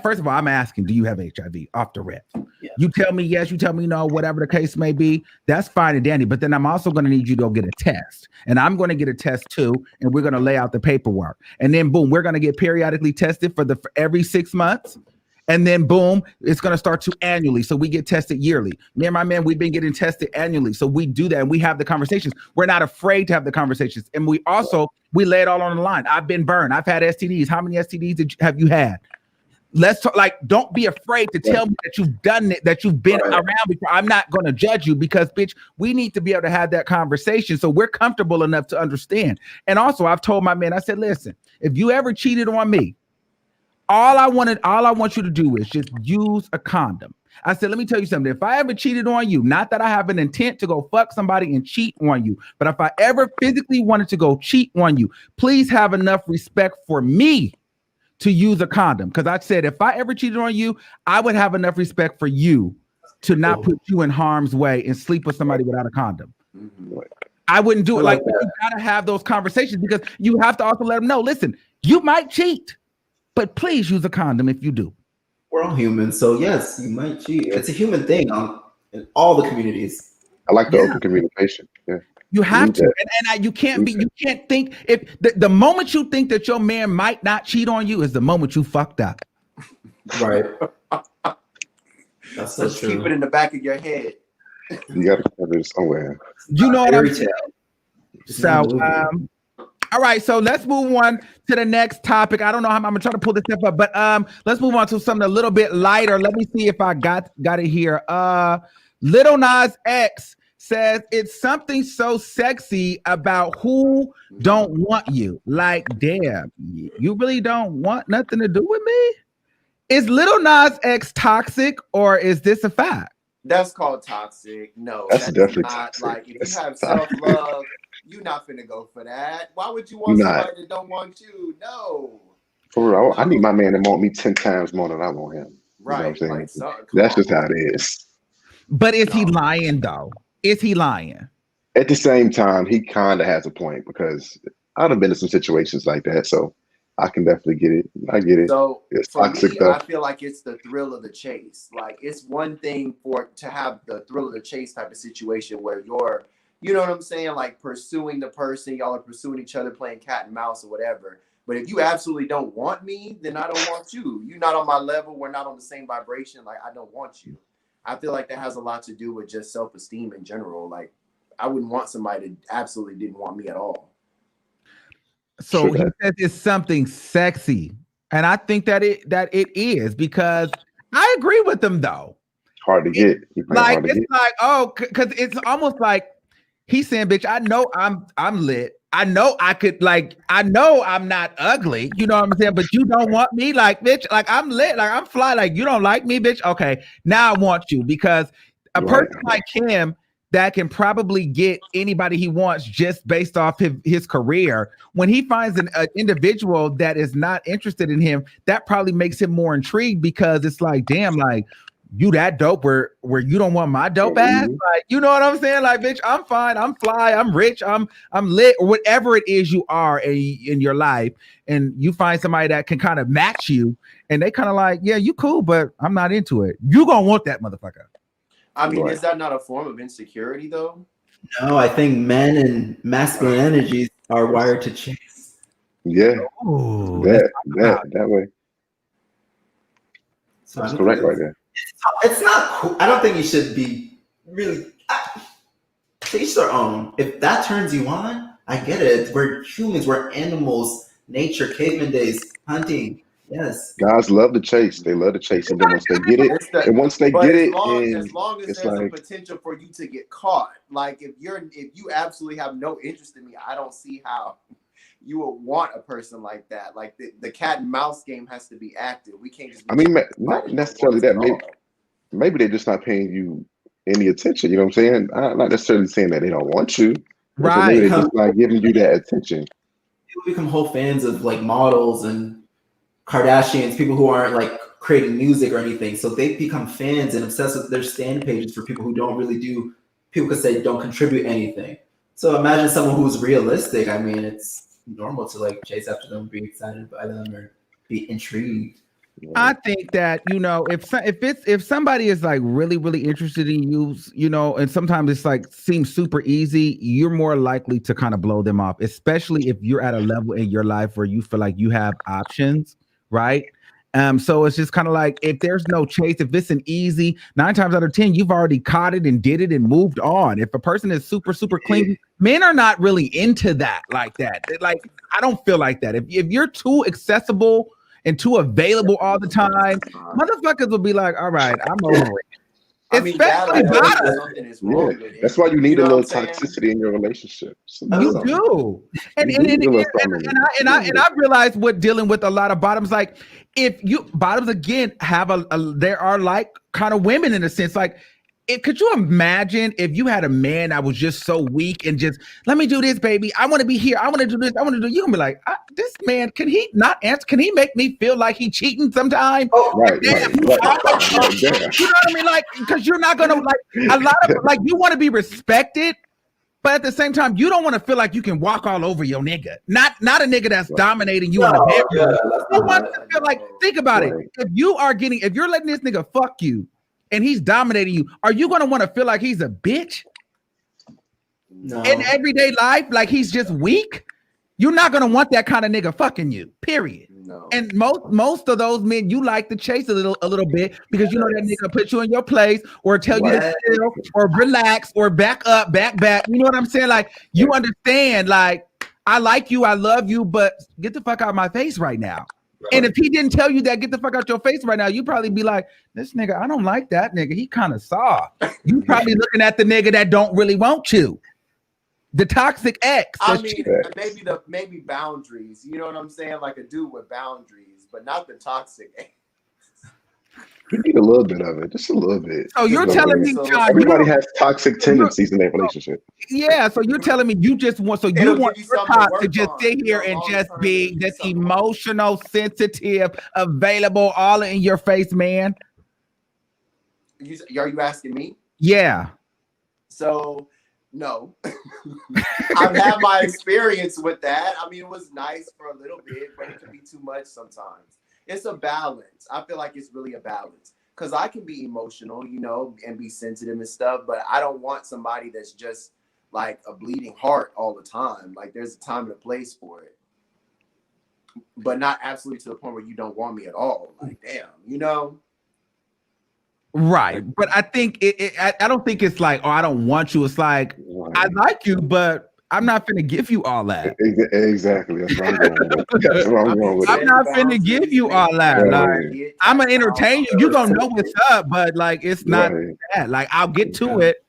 first of all, I'm asking, do you have HIV off the rip? Yeah. You tell me yes, you tell me no, whatever the case may be, that's fine and dandy. But then I'm also going to need you to go get a test. And I'm going to get a test too. And we're going to lay out the paperwork. And then boom, we're going to get periodically tested for every 6 months. And then boom, it's going to start to annually. So we get tested yearly. Me and my man, we've been getting tested annually. So we do that and we have the conversations. We're not afraid to have the conversations. And we lay it all on the line. I've been burned. I've had STDs. How many STDs have you had? Let's talk. Like, don't be afraid to tell me that you've done it, that you've been around before. I'm not going to judge you because, bitch, we need to be able to have that conversation so we're comfortable enough to understand. And also, I've told my man, I said, listen, if you ever cheated on me, all I want you to do is just use a condom. I said, let me tell you something. If I ever cheated on you, not that I have an intent to go fuck somebody and cheat on you, but if I ever physically wanted to go cheat on you, please have enough respect for me to use a condom. Because I said, if I ever cheated on you, I would have enough respect for you to not put you in harm's way and sleep with somebody without a condom. I wouldn't do it like that. You gotta have those conversations because you have to also let them know, listen, you might cheat, but please use a condom if you do. We're all human, so yes, you might cheat. It's a human thing in all the communities. I like the open communication. Yeah. You have to, and you can't think if the moment you think that your man might not cheat on you is the moment you fucked up. Right. That's so Just true. keep it in the back of your head. You got to cover it somewhere. You know what I'm saying? So, all right, so let's move on to the next topic. I don't know how I'm gonna try to pull this stuff up, but let's move on to something a little bit lighter. Let me see if I got it here. Little Nas X says it's something so sexy about who don't want you. Like, damn, you really don't want nothing to do with me? Is Little Nas X toxic or is this a fact? That's called toxic. No, that's definitely not toxic. like if you have self-love, you're not finna go for that. Why would you want somebody that don't want you? No. For real, I need my man to want me 10 times more than I want him. Right. You know what I'm saying? That's just how it is. But is he lying though? Is he lying? At the same time, he kind of has a point because I've been in some situations like that, so I can definitely get it. I get it. So it's for toxic me, stuff. I feel like it's the thrill of the chase. Like, it's one thing to have the thrill of the chase type of situation where you're, you know what I'm saying, like pursuing the person, y'all are pursuing each other, playing cat and mouse or whatever. But if you absolutely don't want me, then I don't want you. You're not on my level. We're not on the same vibration. Like, I don't want you. I feel like that has a lot to do with just self-esteem in general. Like, I wouldn't want somebody that absolutely didn't want me at all. So he says it's something sexy. And I think that it is, because I agree with him though. Hard to get. Like, it's like, oh, because it's almost like he's saying, bitch, I know I'm lit. I know I'm not ugly. You know what I'm saying? But you don't want me, like, bitch, like I'm lit, like I'm fly, like you don't like me, bitch. Okay, now I want you, because a person like him, that can probably get anybody he wants just based off his career. When he finds an individual that is not interested in him, that probably makes him more intrigued because it's like, damn, like you that dope where you don't want my dope ass. Like, you know what I'm saying? Like, bitch, I'm fine, I'm fly, I'm rich, I'm lit, or whatever it is you are in your life, and you find somebody that can kind of match you, and they kind of like, yeah, you cool, but I'm not into it. You gonna want that motherfucker. I mean, is that not a form of insecurity though? No, I think men and masculine energies are wired to chase. Yeah. Ooh, That way. So That's correct right there. It's not cool. I don't think you should be really to each their own. If that turns you on, I get it. We're humans, we're animals, nature, caveman days, hunting. Yes. Guys love to chase. They love to chase, and then once they get it, It's the- and once they But get as it, long as it's there's like, a potential for you to get caught, like if you absolutely have no interest in me, I don't see how you would want a person like that. Like the cat and mouse game has to be active. We can't just. I mean, not necessarily that. Maybe they're just not paying you any attention. You know what I'm saying? I'm not necessarily saying that they don't want you. Right. Maybe they're just not giving you that attention. People become whole fans of like models and Kardashians, people who aren't like creating music or anything. So they become fans and obsessed with their stand pages for people who don't really do. People could say don't contribute anything. So imagine someone who's realistic. I mean, it's normal to like chase after them, be excited by them, or be intrigued. I think that, you know, if somebody is like really interested in you, you know, and sometimes it's like seems super easy, you're more likely to kind of blow them off, especially if you're at a level in your life where you feel like you have options, right? So it's just kind of like, if there's no chase, if it's an easy 9 times out of 10, you've already caught it and did it and moved on. If a person is super clingy, men are not really into that like that. Like, I don't feel like that. If you're too accessible and too available all the time, motherfuckers will be like, all right, I'm over it. I mean, Especially bottom. something is wrong with it. That's why you need You a know little what I'm saying? toxicity in your relationship. You do. And I realize what dealing with a lot of bottoms, like if you bottoms again have there are like kind of women in a sense, like could you imagine if you had a man that was just so weak and just, let me do this, baby, I want to be here, I want to do this, I want to do, you can be like, this man, can he not answer, can he make me feel like he cheating sometime? Right. You know what I mean? Like, because you're not gonna, like, a lot of, like, you want to be respected, but at the same time, you don't want to feel like you can walk all over your nigga. Not a nigga that's dominating you in the bedroom. You want to feel like, think about it. If you're letting this nigga fuck you and he's dominating you, are you going to want to feel like he's a bitch? No. In everyday life, like he's just weak? You're not going to want that kind of nigga fucking you, period. No. And most of those men, you like to chase a little bit because you know that nigga put you in your place or tell you to chill or relax or back up, back. You know what I'm saying? Like, you understand, like, I like you, I love you, but get the fuck out of my face right now. And if he didn't tell you that, get the fuck out your face right now, you'd probably be like, this nigga, I don't like that nigga. He kind of soft. You probably looking at the nigga that don't really want you. The toxic ex. I mean, maybe boundaries. You know what I'm saying? Like a dude with boundaries, but not the toxic ex. You need a little bit of it, just a little bit. So you're telling me, John, everybody has toxic tendencies in their relationship. Yeah, so you're telling me you just want, so you want your top to just sit here and just be this emotional, sensitive, available, all in your face, man. Are you asking me? Yeah. So no, I've had my experience with that. I mean, it was nice for a little bit, but it can be too much sometimes. It's a balance. I feel like it's really a balance because I can be emotional, you know, and be sensitive and stuff, but I don't want somebody that's just like a bleeding heart all the time. Like there's a time and a place for it, but not absolutely to the point where you don't want me at all. Like, damn, you know? Right. But I think I don't think it's like, oh, I don't want you. It's like, I like you, but I'm not finna give you all that. Exactly. That's what I'm going with. I'm not finna give you all that. Like, I'm gonna entertain you. You gonna know what's up, but like, it's not that. Like, I'll get to it,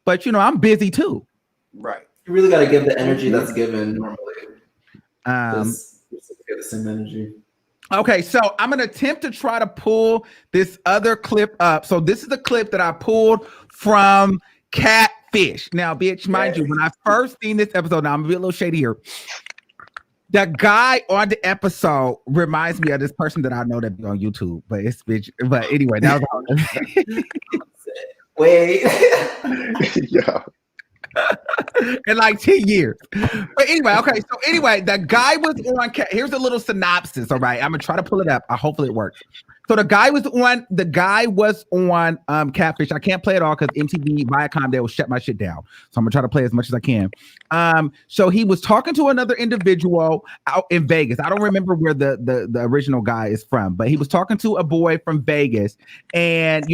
but you know, I'm busy too. Right. You really got to give the energy that's given normally. Just get the same energy. Okay, so I'm gonna attempt to try to pull this other clip up. So this is the clip that I pulled from Cat catfish. Now, bitch, mind you, when I first seen this episode, now I'm gonna be a little shady here. The guy on the episode reminds me of this person that I know that be on YouTube, but it's bitch. But anyway, that was Wait. Yeah. in like 10 years. But anyway, okay. So anyway, the guy was on. Here's a little synopsis. All right, I'm gonna try to pull it up. Hopefully it works. So the guy was on. Catfish. I can't play it all because MTV, Viacom, they will shut my shit down. So I'm gonna try to play as much as I can. So he was talking to another individual out in Vegas. I don't remember where the original guy is from, but he was talking to a boy from Vegas, and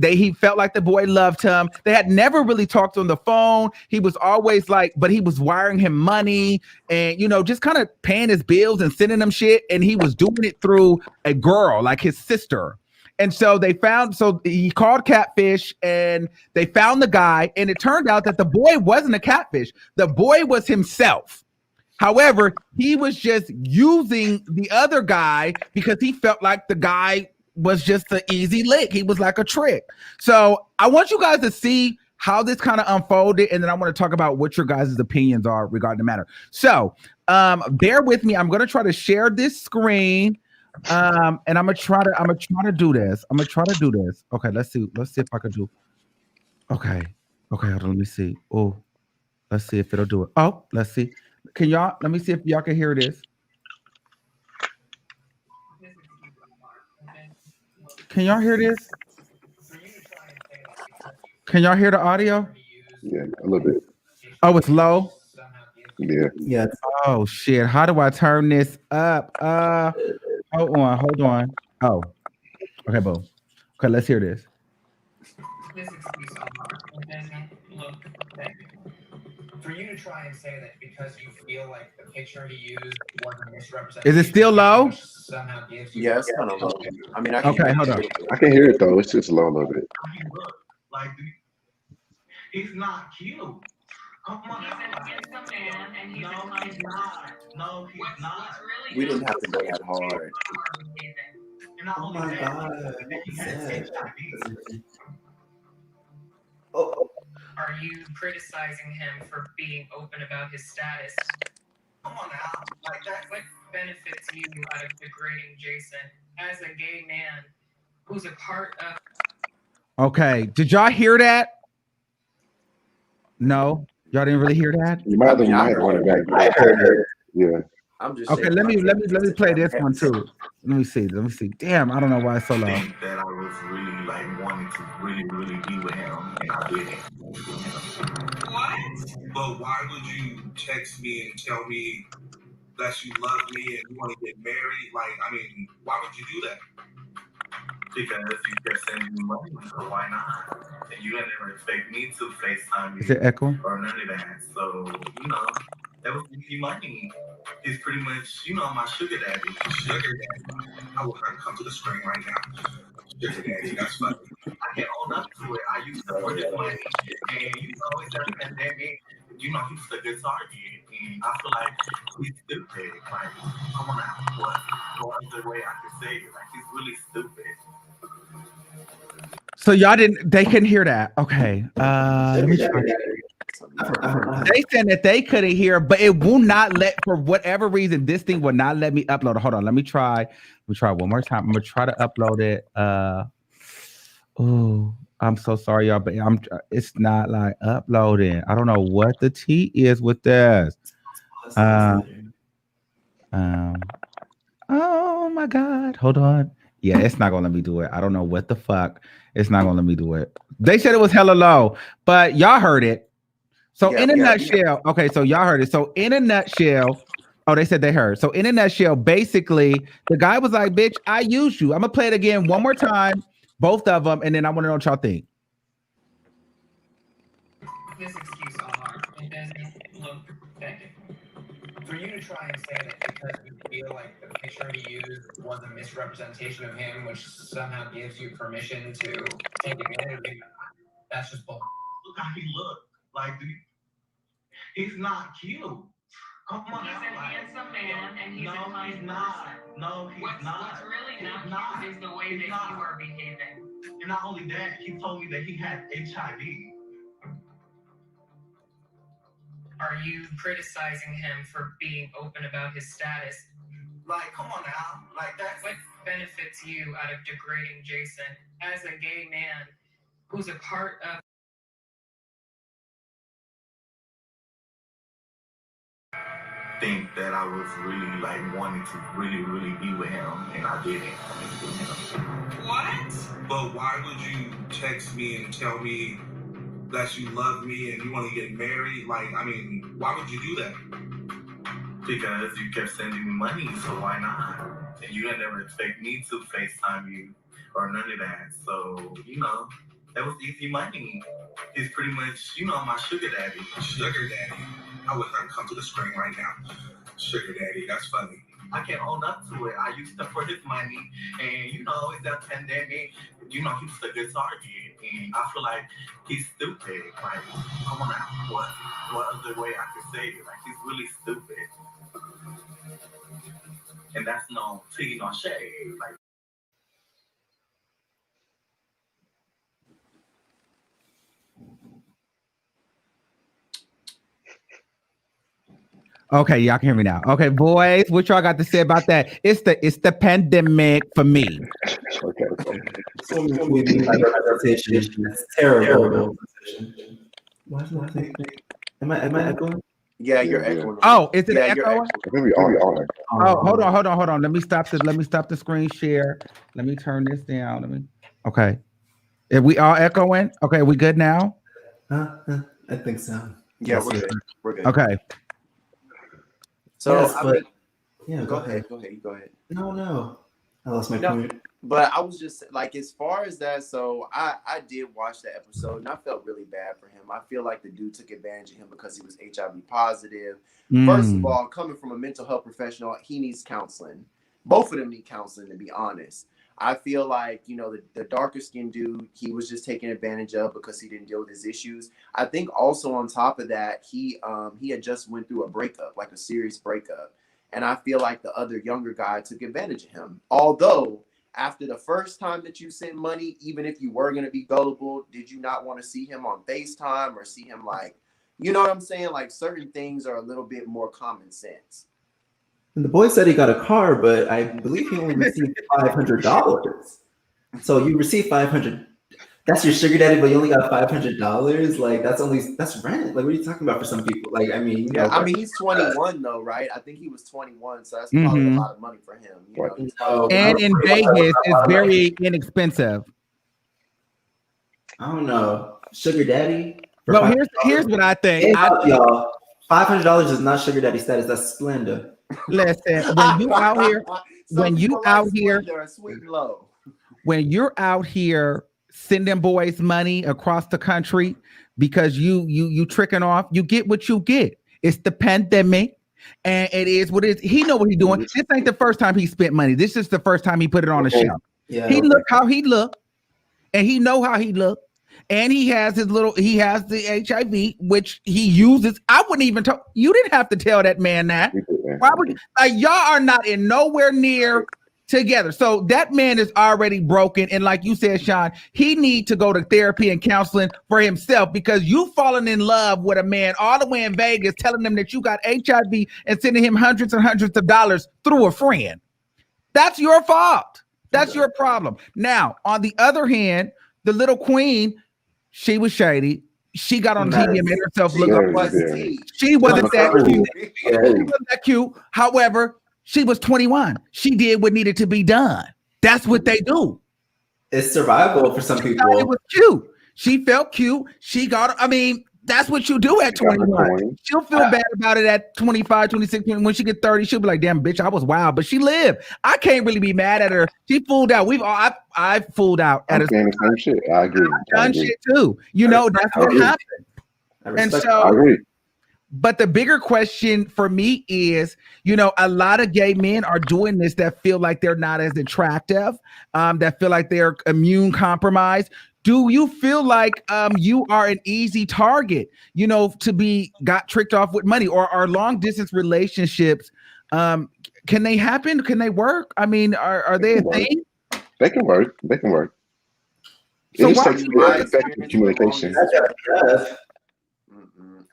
he felt like the boy loved him. They had never really talked on the phone. He was always like, but he was wiring him money and, just kind of paying his bills and sending him shit. And he was doing it through a girl, like his sister. And so he called Catfish and they found the guy. And it turned out that the boy wasn't a catfish. The boy was himself. However, he was just using the other guy because he felt like the guy was just an easy lick. He was like a trick. So I want you guys to see how this kind of unfolded, and then I want to talk about what your guys' opinions are regarding the matter. So bear with me. I'm gonna try to share this screen. And I'm gonna try to do this. Okay, let's see if I can do. Okay, hold on, let me see. Oh, let's see if it'll do it. Oh, let's see. Let me see if y'all can hear this. Can y'all hear this? Can y'all hear the audio? Yeah, a little bit. Oh, it's low? Yeah. Oh shit. How do I turn this up? Hold on. Oh. Okay, boom. Okay, let's hear this. This excuse doesn't look that good. For you to try and say that because you feel like the picture he used was a misrepresentation. Is it still low? Yeah, it's kind of low. I mean, okay, hold on. I can hear it though. It's just low a little bit. Like, he's not cute. Come on, he's an handsome man, and he's not. No, he's not. We didn't have to go that hard. Oh my God. Are you criticizing him for being open about his status? Come on now. Like, that what benefits you out of degrading Jason as a gay man who's a part of... Okay, did y'all hear that? No? Y'all didn't really hear that? You might have run it back. I heard it. Yeah. I'm just okay. Let me play this one too. Let me see. Damn, I don't know why it's so low. I think that I was really like wanting to really be with him, and I didn't. What? But why would you text me and tell me that you love me and you want to get married? Like, I mean, why would you do that? Because you kept sending me money, so why not? And you didn't ever expect me to FaceTime you. Is it echo? Or none of that. So, that was easy money. He's pretty much, my sugar daddy. I will come to the screen right now. Sugar daddy, that's funny. I can own up to it. I used to work his money. And, it's a pandemic. He was a good target. And I feel like he's stupid. Like, come on now. What other way I can say it? Like, he's really stupid. So they couldn't hear that. Okay. Let me try. They said that they couldn't hear, but it will not for whatever reason, this thing will not let me upload it. Hold on. Let me try one more time. I'm gonna try to upload it. Oh, I'm so sorry, y'all, but it's not like uploading. I don't know what the tea is with this. Oh my God. Hold on. Yeah, it's not gonna let me do it. I don't know what the fuck. It's not gonna let me do it. They said it was hella low, but y'all heard it. So in a nutshell, okay, so y'all heard it. So in a nutshell, they said they heard. So in a nutshell, basically, the guy was like, bitch, I used you. I'm gonna play it again one more time, both of them, and then I want to know what y'all think. This excuse it doesn't look that good. For you to try and say that because you feel like the picture he used was a misrepresentation of him, which somehow gives you permission to take advantage of him, that's just bull. Look how he looked. Like, he's not cute. Come on, he's an handsome man, and he's a kind person. No, he's not. What's really not cute is the way that you are behaving. And not only that, he told me that he had HIV. Are you criticizing him for being open about his status? Like, come on now. Like, that's What benefits you out of degrading Jason as a gay man who's a part of? think that I was really like wanting to really be with him, and I didn't want to be with him. What? But why would you text me and tell me that you love me and you want to get married? Like, I mean, why would you do that? Because you kept sending me money, so why not? And you had never expect me to FaceTime you or none of that. So, you know, that was easy money. He's pretty much, you know, my sugar daddy. Sugar daddy. I wish I could come to the screen right now. Sugar daddy, that's funny. I can't own up to it. I used him for his money, and you know, it's that pandemic. You know, he was a good target, and I feel like he's stupid. Like, come on now, what other way I could say it? Like, he's really stupid, and that's no tea, no shade. Like. Okay, y'all can hear me now. Okay, boys, what y'all got to say about that? It's the pandemic for me. Okay. So we mean by representation. That's terrible. Why is my thing? Am I echoing? Yeah, you're echoing. Oh, is it Yeah, you're echoing? I think we are. Oh, hold on. Let me stop the screen share. Let me turn this down. Okay. Are we all echoing? Okay, we good now? I think so. Yeah, we're good. Okay. So, Yes, I but mean, yeah, go ahead. No. I lost my No. point. But I was just like, as far as that, so I did watch the episode and I felt really bad for him. I feel like the dude took advantage of him because he was HIV positive. First of all, coming from a mental health professional, he needs counseling. Both of them need counseling, to be honest. I feel like, you know, the darker skinned dude, he was just taken advantage of because he didn't deal with his issues. I think also on top of that, he had just went through a breakup, like a serious breakup. And I feel like the other younger guy took advantage of him. Although, after the first time that you sent money, even if you were going to be gullible, did you not want to see him on FaceTime or see him like, you know what I'm saying? Like certain things are a little bit more common sense. And the boy said he got a car, but I believe he only received $500. So you received $500. That's your sugar daddy, but you only got $500. Like that's rent. Like what are you talking about for some people? Like I mean, he's 21 though, right? I think he was 21, so that's probably a lot of money for him. You know, and in Vegas, it's very inexpensive. I don't know, sugar daddy. No, here's what I think. Y'all, $500 is not sugar daddy status. That's Splenda. Listen, when you're out here sending boys money across the country because you tricking off, you get what you get. It's the pandemic, and it is what it is. He know what he's doing. This ain't the first time he spent money. This is the first time he put it on a shelf. Yeah, he look how he look, and he know how he look. And he has the HIV, which he uses. I wouldn't even tell you. Didn't have to tell that man that. Why would y'all are not in nowhere near together? So that man is already broken. And like you said, Sean, he need to go to therapy and counseling for himself because you falling in love with a man all the way in Vegas, telling them that you got HIV and sending him hundreds and hundreds of dollars through a friend. That's your fault. That's your problem. Now, on the other hand, the little queen. She was shady. She got on TV and made herself look up. She wasn't that cute. She wasn't that cute. However, she was 21. She did what needed to be done. That's what they do. It's survival for some people. It was cute. She felt cute. That's what you do at 21. She'll feel bad about it at 25, 26. When she get 30, she'll be like, damn, bitch, I was wild. But she lived. I can't really be mad at her. She fooled out. I fooled out at her. Same shit. I agree. I've done shit too. You know, that's what happened. And so, I agree. But the bigger question for me is, you know, a lot of gay men are doing this that feel like they're not as attractive, that feel like they're immune compromised. Do you feel like you are an easy target, you know, to be got tricked off with money, or are long distance relationships? Can they happen? Can they work? I mean, are they a thing? They can work. So why effective communication.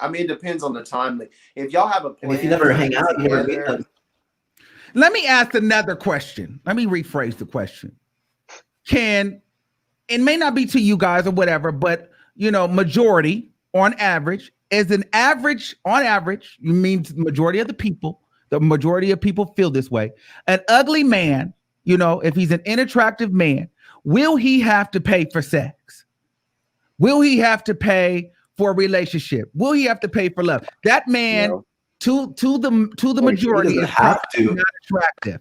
I mean, it depends on the time. Like, if y'all have a plan, And if you never hang out, you never meet together, them. Let me ask another question. Let me rephrase the question. It may not be to you guys or whatever, but majority on average, on average, you mean majority of the majority of people feel this way. An ugly man, if he's an unattractive man, will he have to pay for sex? Will he have to pay for a relationship? Will he have to pay for love? That man, to the majority, is not attractive.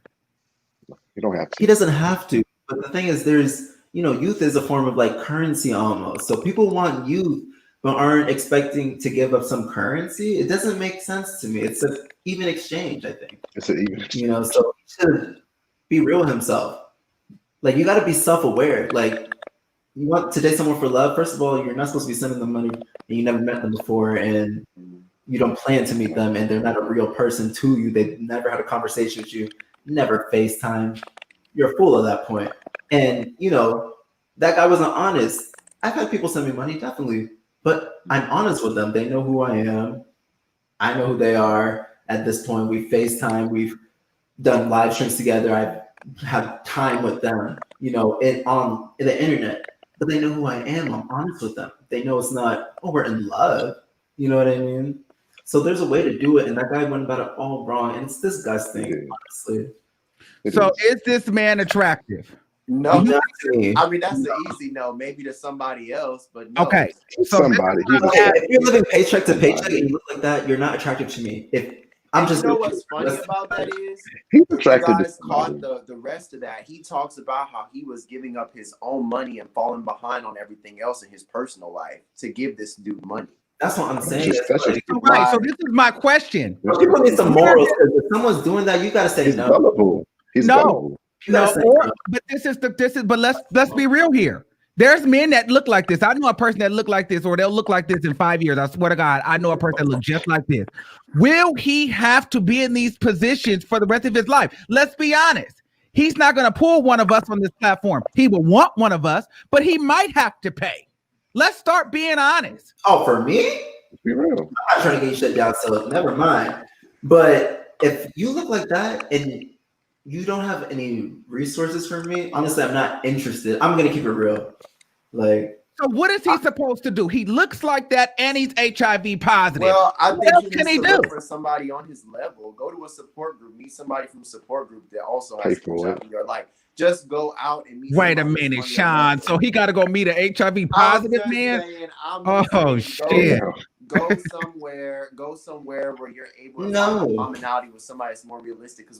You don't have to. He doesn't have to. But the thing is, there's youth is a form of like currency almost. So people want youth, but aren't expecting to give up some currency. It doesn't make sense to me. It's an even exchange, I think. It's an even exchange. So he should be real with himself. Like, you got to be self-aware. Like, you want to date someone for love. First of all, you're not supposed to be sending them money, and you never met them before, and you don't plan to meet them, and they're not a real person to you. They've never had a conversation with you, never FaceTime. You're a fool at that point. And, that guy wasn't honest. I've had people send me money, definitely, but I'm honest with them. They know who I am. I know who they are. At this point, we've FaceTime. We've done live streams together. I've had time with them, on the internet. But they know who I am. I'm honest with them. They know it's not, we're in love. You know what I mean? So there's a way to do it. And that guy went about it all wrong. And it's disgusting, honestly. So is this man attractive? No, I mean, that's an easy no. Maybe to somebody else, but no. Okay. So somebody. If you're living paycheck to paycheck and you look like that, you're not attractive to me. If I'm just, what's funny about that is, he's attracted you guys caught the rest of that. He talks about how he was giving up his own money and falling behind on everything else in his personal life to give this dude money. That's what I'm saying. Right. So this is my question. People need some morals. If someone's doing that, you got to say he's no. Gullible. He's gullible. But let's be real here. There's men that look like this. I know a person that look like this, or they'll look like this in 5 years. I swear to God, I know a person that looks just like this. Will he have to be in these positions for the rest of his life? Let's be honest. He's not going to pull one of us on this platform. He will want one of us, but he might have to pay. Let's start being honest. Oh, for me? Let's be real. I'm not trying to get you shut down, so never mind. But if you look like that and you don't have any resources for me, honestly, I'm not interested. I'm going to keep it real. So what is he supposed to do? He looks like that and he's HIV positive. Well, I what else think can he do? look for somebody on his level. Go to a support group. Meet somebody from a support group that also has HIV. Or just go out and meet. Wait a minute, Sean. So he got to go meet an HIV positive man? Shit. Go somewhere where you're able to find a commonality with somebody that's more realistic. Because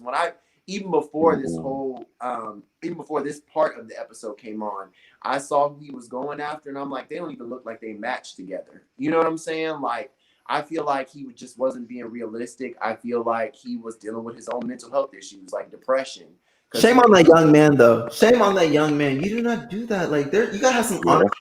even before this part of the episode came on, I saw who he was going after, and I'm like, they don't even look like they match together. You know what I'm saying? Like, I feel like he just wasn't being realistic. I feel like he was dealing with his own mental health issues, like depression. Shame on that young man, though. Shame on that young man. You do not do that. Like, you gotta have some morals.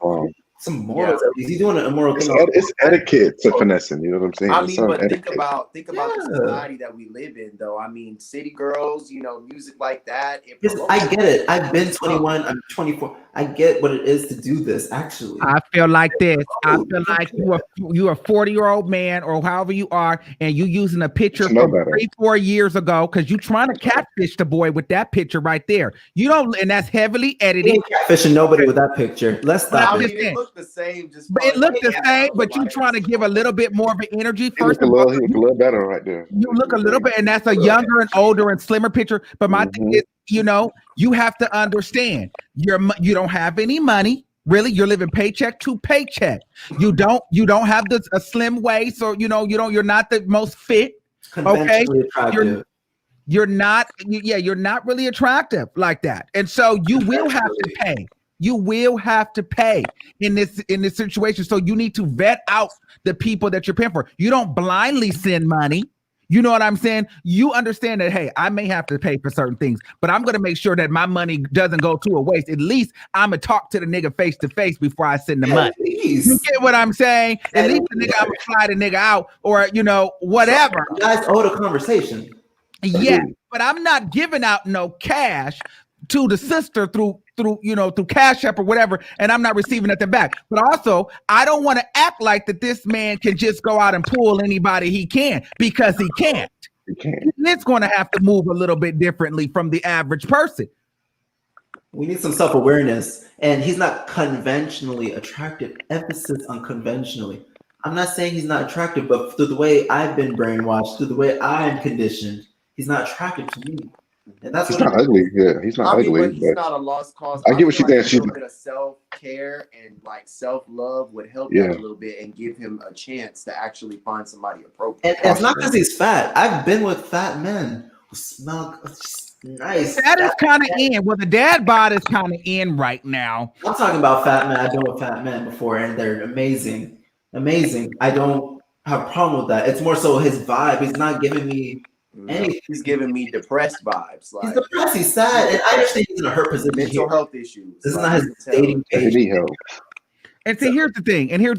Yeah. He's doing an immoral thing. It's etiquette to finessing. You know what I'm saying? I mean, but think about the society that we live in, though. I mean, city girls, music like that. I get it. I've been 21. I'm 24. I get what it is to do this. Actually, I feel like this. I feel like you are a 40-year-old man, or however you are, and you using a picture from 3-4 years ago because you trying to catfish the boy with that picture right there. You don't, and that's heavily edited. You ain't catfishing nobody with that picture. Let's stop it. It looked the same. It looked the same, but you trying to give a little bit more of an energy. First of all, he look a little better right there. You look a little bit, and that's a younger and older and slimmer picture. But my thing is, you have to understand, you don't have any money. Really, you're living paycheck to paycheck. You don't have a slim waist, or you're not the most fit. Okay, you're not really attractive like that, and so you will have to pay. You will have to pay in this situation. So you need to vet out the people that you're paying for. You don't blindly send money. You know what I'm saying? You understand that, hey, I may have to pay for certain things, but I'm going to make sure that my money doesn't go to a waste. At least I'm going to talk to the nigga face to face before I send the money. You get what I'm saying? At least the nigga, I'm going to fly the nigga out, or, whatever. You guys owe the conversation. Yeah, but I'm not giving out no cash to the sister through through Cash App or whatever, and I'm not receiving nothing back. But also, I don't want to act like that this man can just go out and pull anybody he can, because he can't. You can't. It's going to have to move a little bit differently from the average person. We need some self-awareness, and he's not conventionally attractive. Emphasis on conventionally. I'm not saying he's not attractive, but through the way I've been brainwashed, through the way I'm conditioned, he's not attractive to me. And that's He's what not ugly. Yeah, he's not ugly. But he's But not a lost cause. I get what feel she's like saying. a little bit of self-care and like self-love would help him a little bit and give him a chance to actually find somebody appropriate. And it's not because he's fat. I've been with fat men who smell nice. That is kind of in. Well, the dad bod is kind of in right now. I'm talking about fat men. I've been with fat men before, and they're amazing. Amazing. I don't have a problem with that. It's more so his vibe. He's not giving me anything. He's giving me depressed vibes. Like, He's depressed. He's sad. And I understand he's in a hurt position. mental health issues. This is Like, not his dating he page. need help. And see, here's the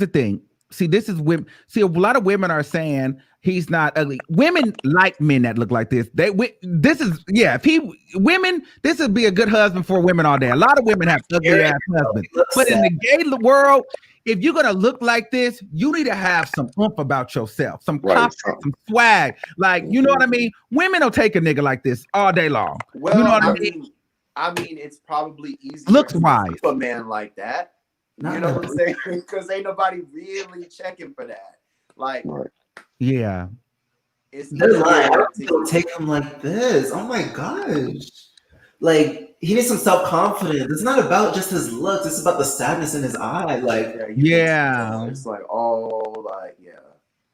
thing. See, this is women. See, a lot of women are saying he's not ugly. Women like men that look like this. This would be a good husband for women all day. A lot of women have ugly ass husbands. But in the gay world, if you're gonna look like this, you need to have some oomph about yourself, some confidence, some swag. Like, you know what I mean? Women will take a nigga like this all day long. Well, you know what I mean, it's probably easier looks to wise keep a man like that. You know what I'm saying? Because ain't nobody really checking for that. Like, yeah, They're lying. I don't take him like this. Oh my gosh. Like, he needs some self-confidence. It's not about just his looks. It's about the sadness in his eye. Like, it's like,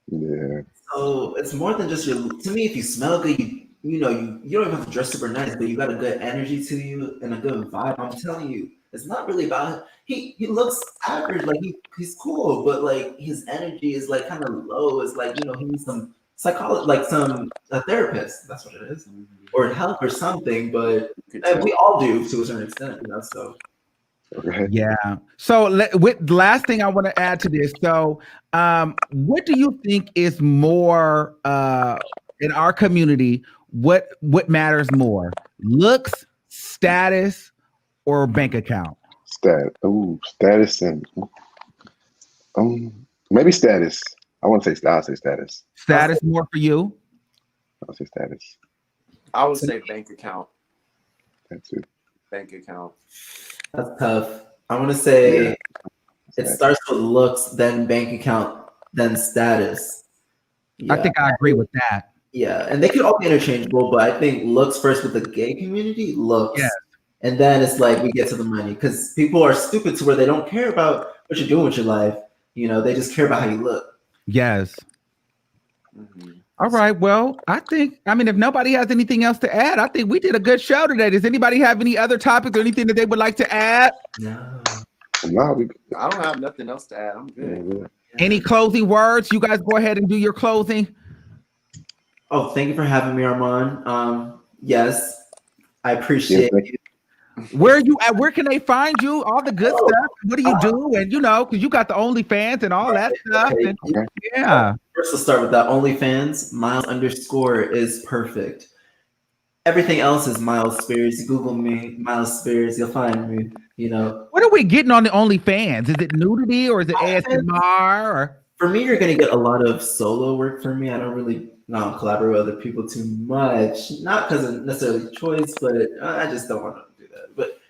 Yeah. So it's more than just to me, if you smell good, you don't even have to dress super nice, but you got a good energy to you and a good vibe. I'm telling you, it's not really about he looks average, like he's cool, but like his energy is like kind of low. It's like, he needs some psychology, like a therapist. That's what it is, or help or something. But we all do to a certain extent, so. Yeah. So with the last thing I want to add to this. So what do you think is more in our community? What matters more? Looks, status, or bank account? Status and maybe status. I'll say status. Status more for you? I'll say status. I would say bank account. That's it. Bank account. That's tough. I want to say it starts with looks, then bank account, then status. Yeah. I think I agree with that. Yeah, and they could all be interchangeable, but I think looks first with the gay community, looks. Yeah. And then it's like we get to the money, because people are stupid to where they don't care about what you're doing with your life. They just care about how you look. Yes. Mm-hmm. All right. Well, if nobody has anything else to add, I think we did a good show today. Does anybody have any other topics or anything that they would like to add? No. I don't have nothing else to add. I'm good. Any closing words? You guys go ahead and do your closing. Oh, thank you for having me, Armand. Yes, I appreciate you. Where are you at? Where can they find you? All the good stuff. What do you do? And because you got the OnlyFans and all that stuff. Okay. And, yeah. First, let's start with that. OnlyFans, Miles_ is perfect. Everything else is Miles Spears. Google me, Miles Spears. You'll find me. What are we getting on the OnlyFans? Is it nudity or is it ASMR? Or? For me, you're gonna get a lot of solo work from me. I don't really collaborate with other people too much. Not because of necessarily choice, but I just don't want to do that. But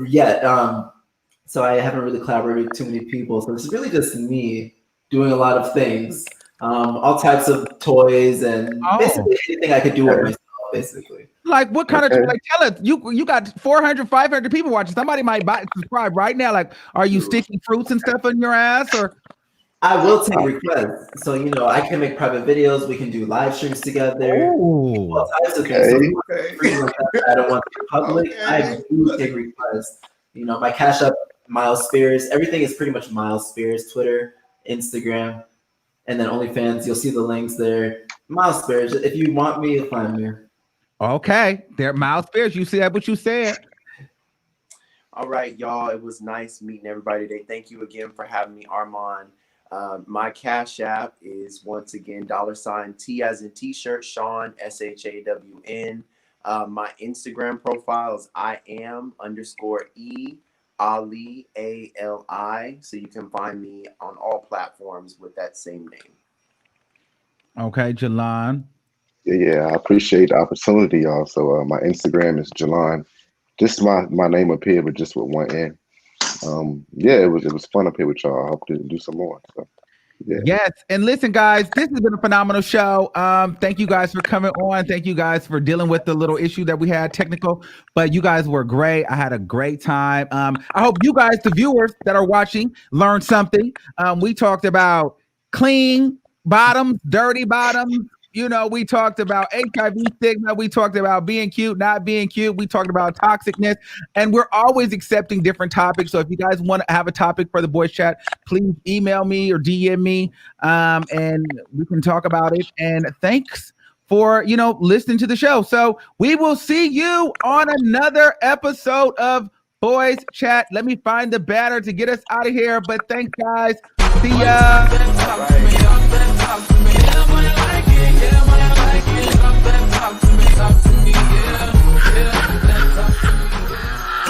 yet, so I haven't really collaborated with too many people. So it's really just me doing a lot of things, all types of toys and basically anything I could do with myself. Basically, like what kind of like tell us you got 400 500 people watching. Somebody might subscribe right now. Like, are you sticking fruits and stuff in your ass? Or I will take requests, so I can make private videos. We can do live streams together. All types of things. So I don't want to be public. I do take requests. My Cash App, Miles Spears. Everything is pretty much Miles Spears. Twitter, Instagram, and then OnlyFans. You'll see the links there. Miles Spears. If you want me, you'll find me. Okay, there, Miles Spears. You said what you said. All right, y'all. It was nice meeting everybody today. Thank you again for having me, Armand. My Cash App is once again $T as in T-shirt, Sean, SHAWN. My Instagram profile is @E_Ali ALI. So you can find me on all platforms with that same name. Okay, Jalon. Yeah, I appreciate the opportunity, y'all. So my Instagram is Jalon. Just my name up here, but just with one N. Yeah, it was fun up here with y'all. I hope to do some more. So, yeah. Yes, and listen, guys, this has been a phenomenal show. Thank you guys for coming on. Thank you guys for dealing with the little issue that we had, technical, but you guys were great. I had a great time. I hope you guys, the viewers that are watching, learned something. We talked about clean bottoms, dirty bottoms. You know, we talked about HIV stigma. We talked about being cute, not being cute. We talked about toxicness, and we're always accepting different topics. So if you guys want to have a topic for the boys chat, please email me or DM me, and we can talk about it. And thanks for, listening to the show. So we will see you on another episode of Boys Chat. Let me find the batter to get us out of here. But thanks, guys. See ya.